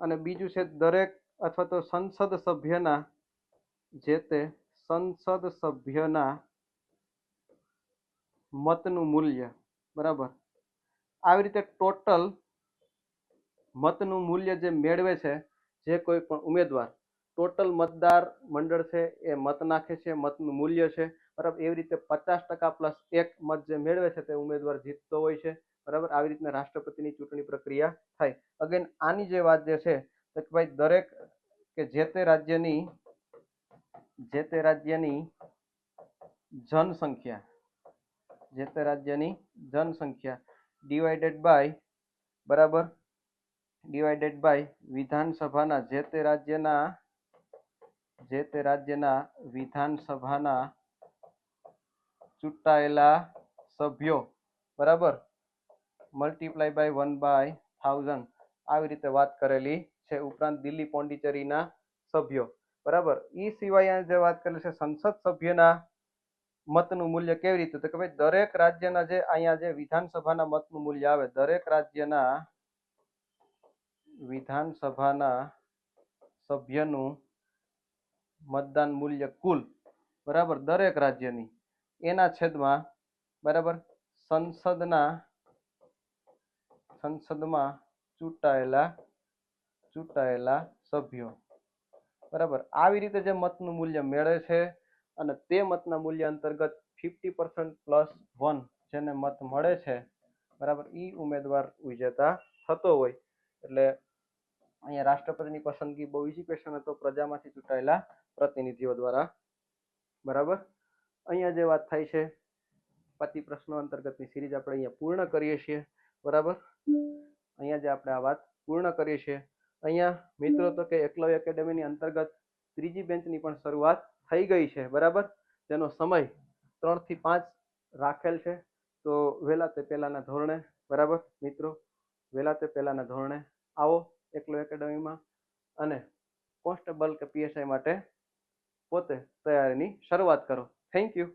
અને બીજું છે દરેક અથવા તો સંસદ સભ્યના, જે તે સંસદ સભ્યના મતનું મૂલ્ય, બરાબર. આવી રીતે ટોટલ મતનું મૂલ્ય જે મેળવે છે જે કોઈ પણ ઉમેદવાર, ટોટલ મતદાર મંડળ છે એ મત નાખે છે, મતનું મૂલ્ય છે, બરાબર. એવી રીતે 50% પ્લસ 1 મત જે મેળવે છે તે ઉમેદવાર જીતતો હોય છે. બરાબર. આવી રીતના રાષ્ટ્રપતિની ચૂંટણી પ્રક્રિયા થાય. અગેન આની જે વાત જે છે તો કે ભાઈ દરેક કે જે તે રાજ્યની જનસંખ્યા ડિવાઇડેડ બાય, બરાબર, ડિવાઇડેડ બાય વિધાનસભાના જે તે રાજ્યના વિધાનસભાના ચૂંટાયેલા સભ્યો, બરાબર, મલ્ટીપ્લાય બાય 1/1000. આવી રીતે વાત કરેલી છે. ઉપરાંત દિલ્હી પોંડિચેરીના સભ્યો, બરાબર. એ સિવાય જે વાત કરેલી છે સંસદ સભ્યના મતનું મૂલ્ય કેવી રીતે? તો કે ભાઈ દરેક રાજ્યના જે અહીંયા જે વિધાનસભાના મતનું મૂલ્ય આવે, દરેક રાજ્યના વિધાનસભાના સભ્યનું મતદાન મૂલ્ય કુલ, બરાબર, દરેક રાજ્યની, એના છેદમાં, બરાબર, સંસદમાં ચૂંટાયેલા સભ્યો, બરાબર. આવી રીતે જે મતનું મૂલ્ય મેળવે છે અને તે મતના મૂલ્ય અંતર્ગત 50% પ્લસ 1 જેને મત મળે છે, બરાબર, એ ઉમેદવાર વિજેતા થતો હોય. એટલે અહીંયા રાષ્ટ્રપતિની પસંદગી બહુ ઈઝી ક્વેશ્ચન હતો, પ્રજામાંથી ચૂંટાયેલા પ્રતિનિધિઓ દ્વારા. બરાબર. અહીંયા જે વાત થાય છે 25 પ્રશ્નો અંતર્ગતની સિરીઝ આપણે અહીંયા પૂર્ણ કરીએ છીએ. બરાબર. અહીંયા જે આપણે આ વાત પૂર્ણ કરીએ છીએ. અહીંયા મિત્રો તો કે એકલવ્ય એકેડેમીની અંતર્ગત ત્રીજી બેન્ચની પણ શરૂઆત થઈ ગઈ છે. બરાબર. તેનો સમય 3 થી 5 રાખેલ છે. તો વહેલા તે પહેલાના ધોરણે, બરાબર મિત્રો, વહેલા તે પહેલાના ધોરણે આવો એકલવ્ય એકેડેમીમાં અને કોન્સ્ટેબલ કે પીએસઆઈ માટે પોતે તૈયારીની શરૂઆત કરો. Thank you.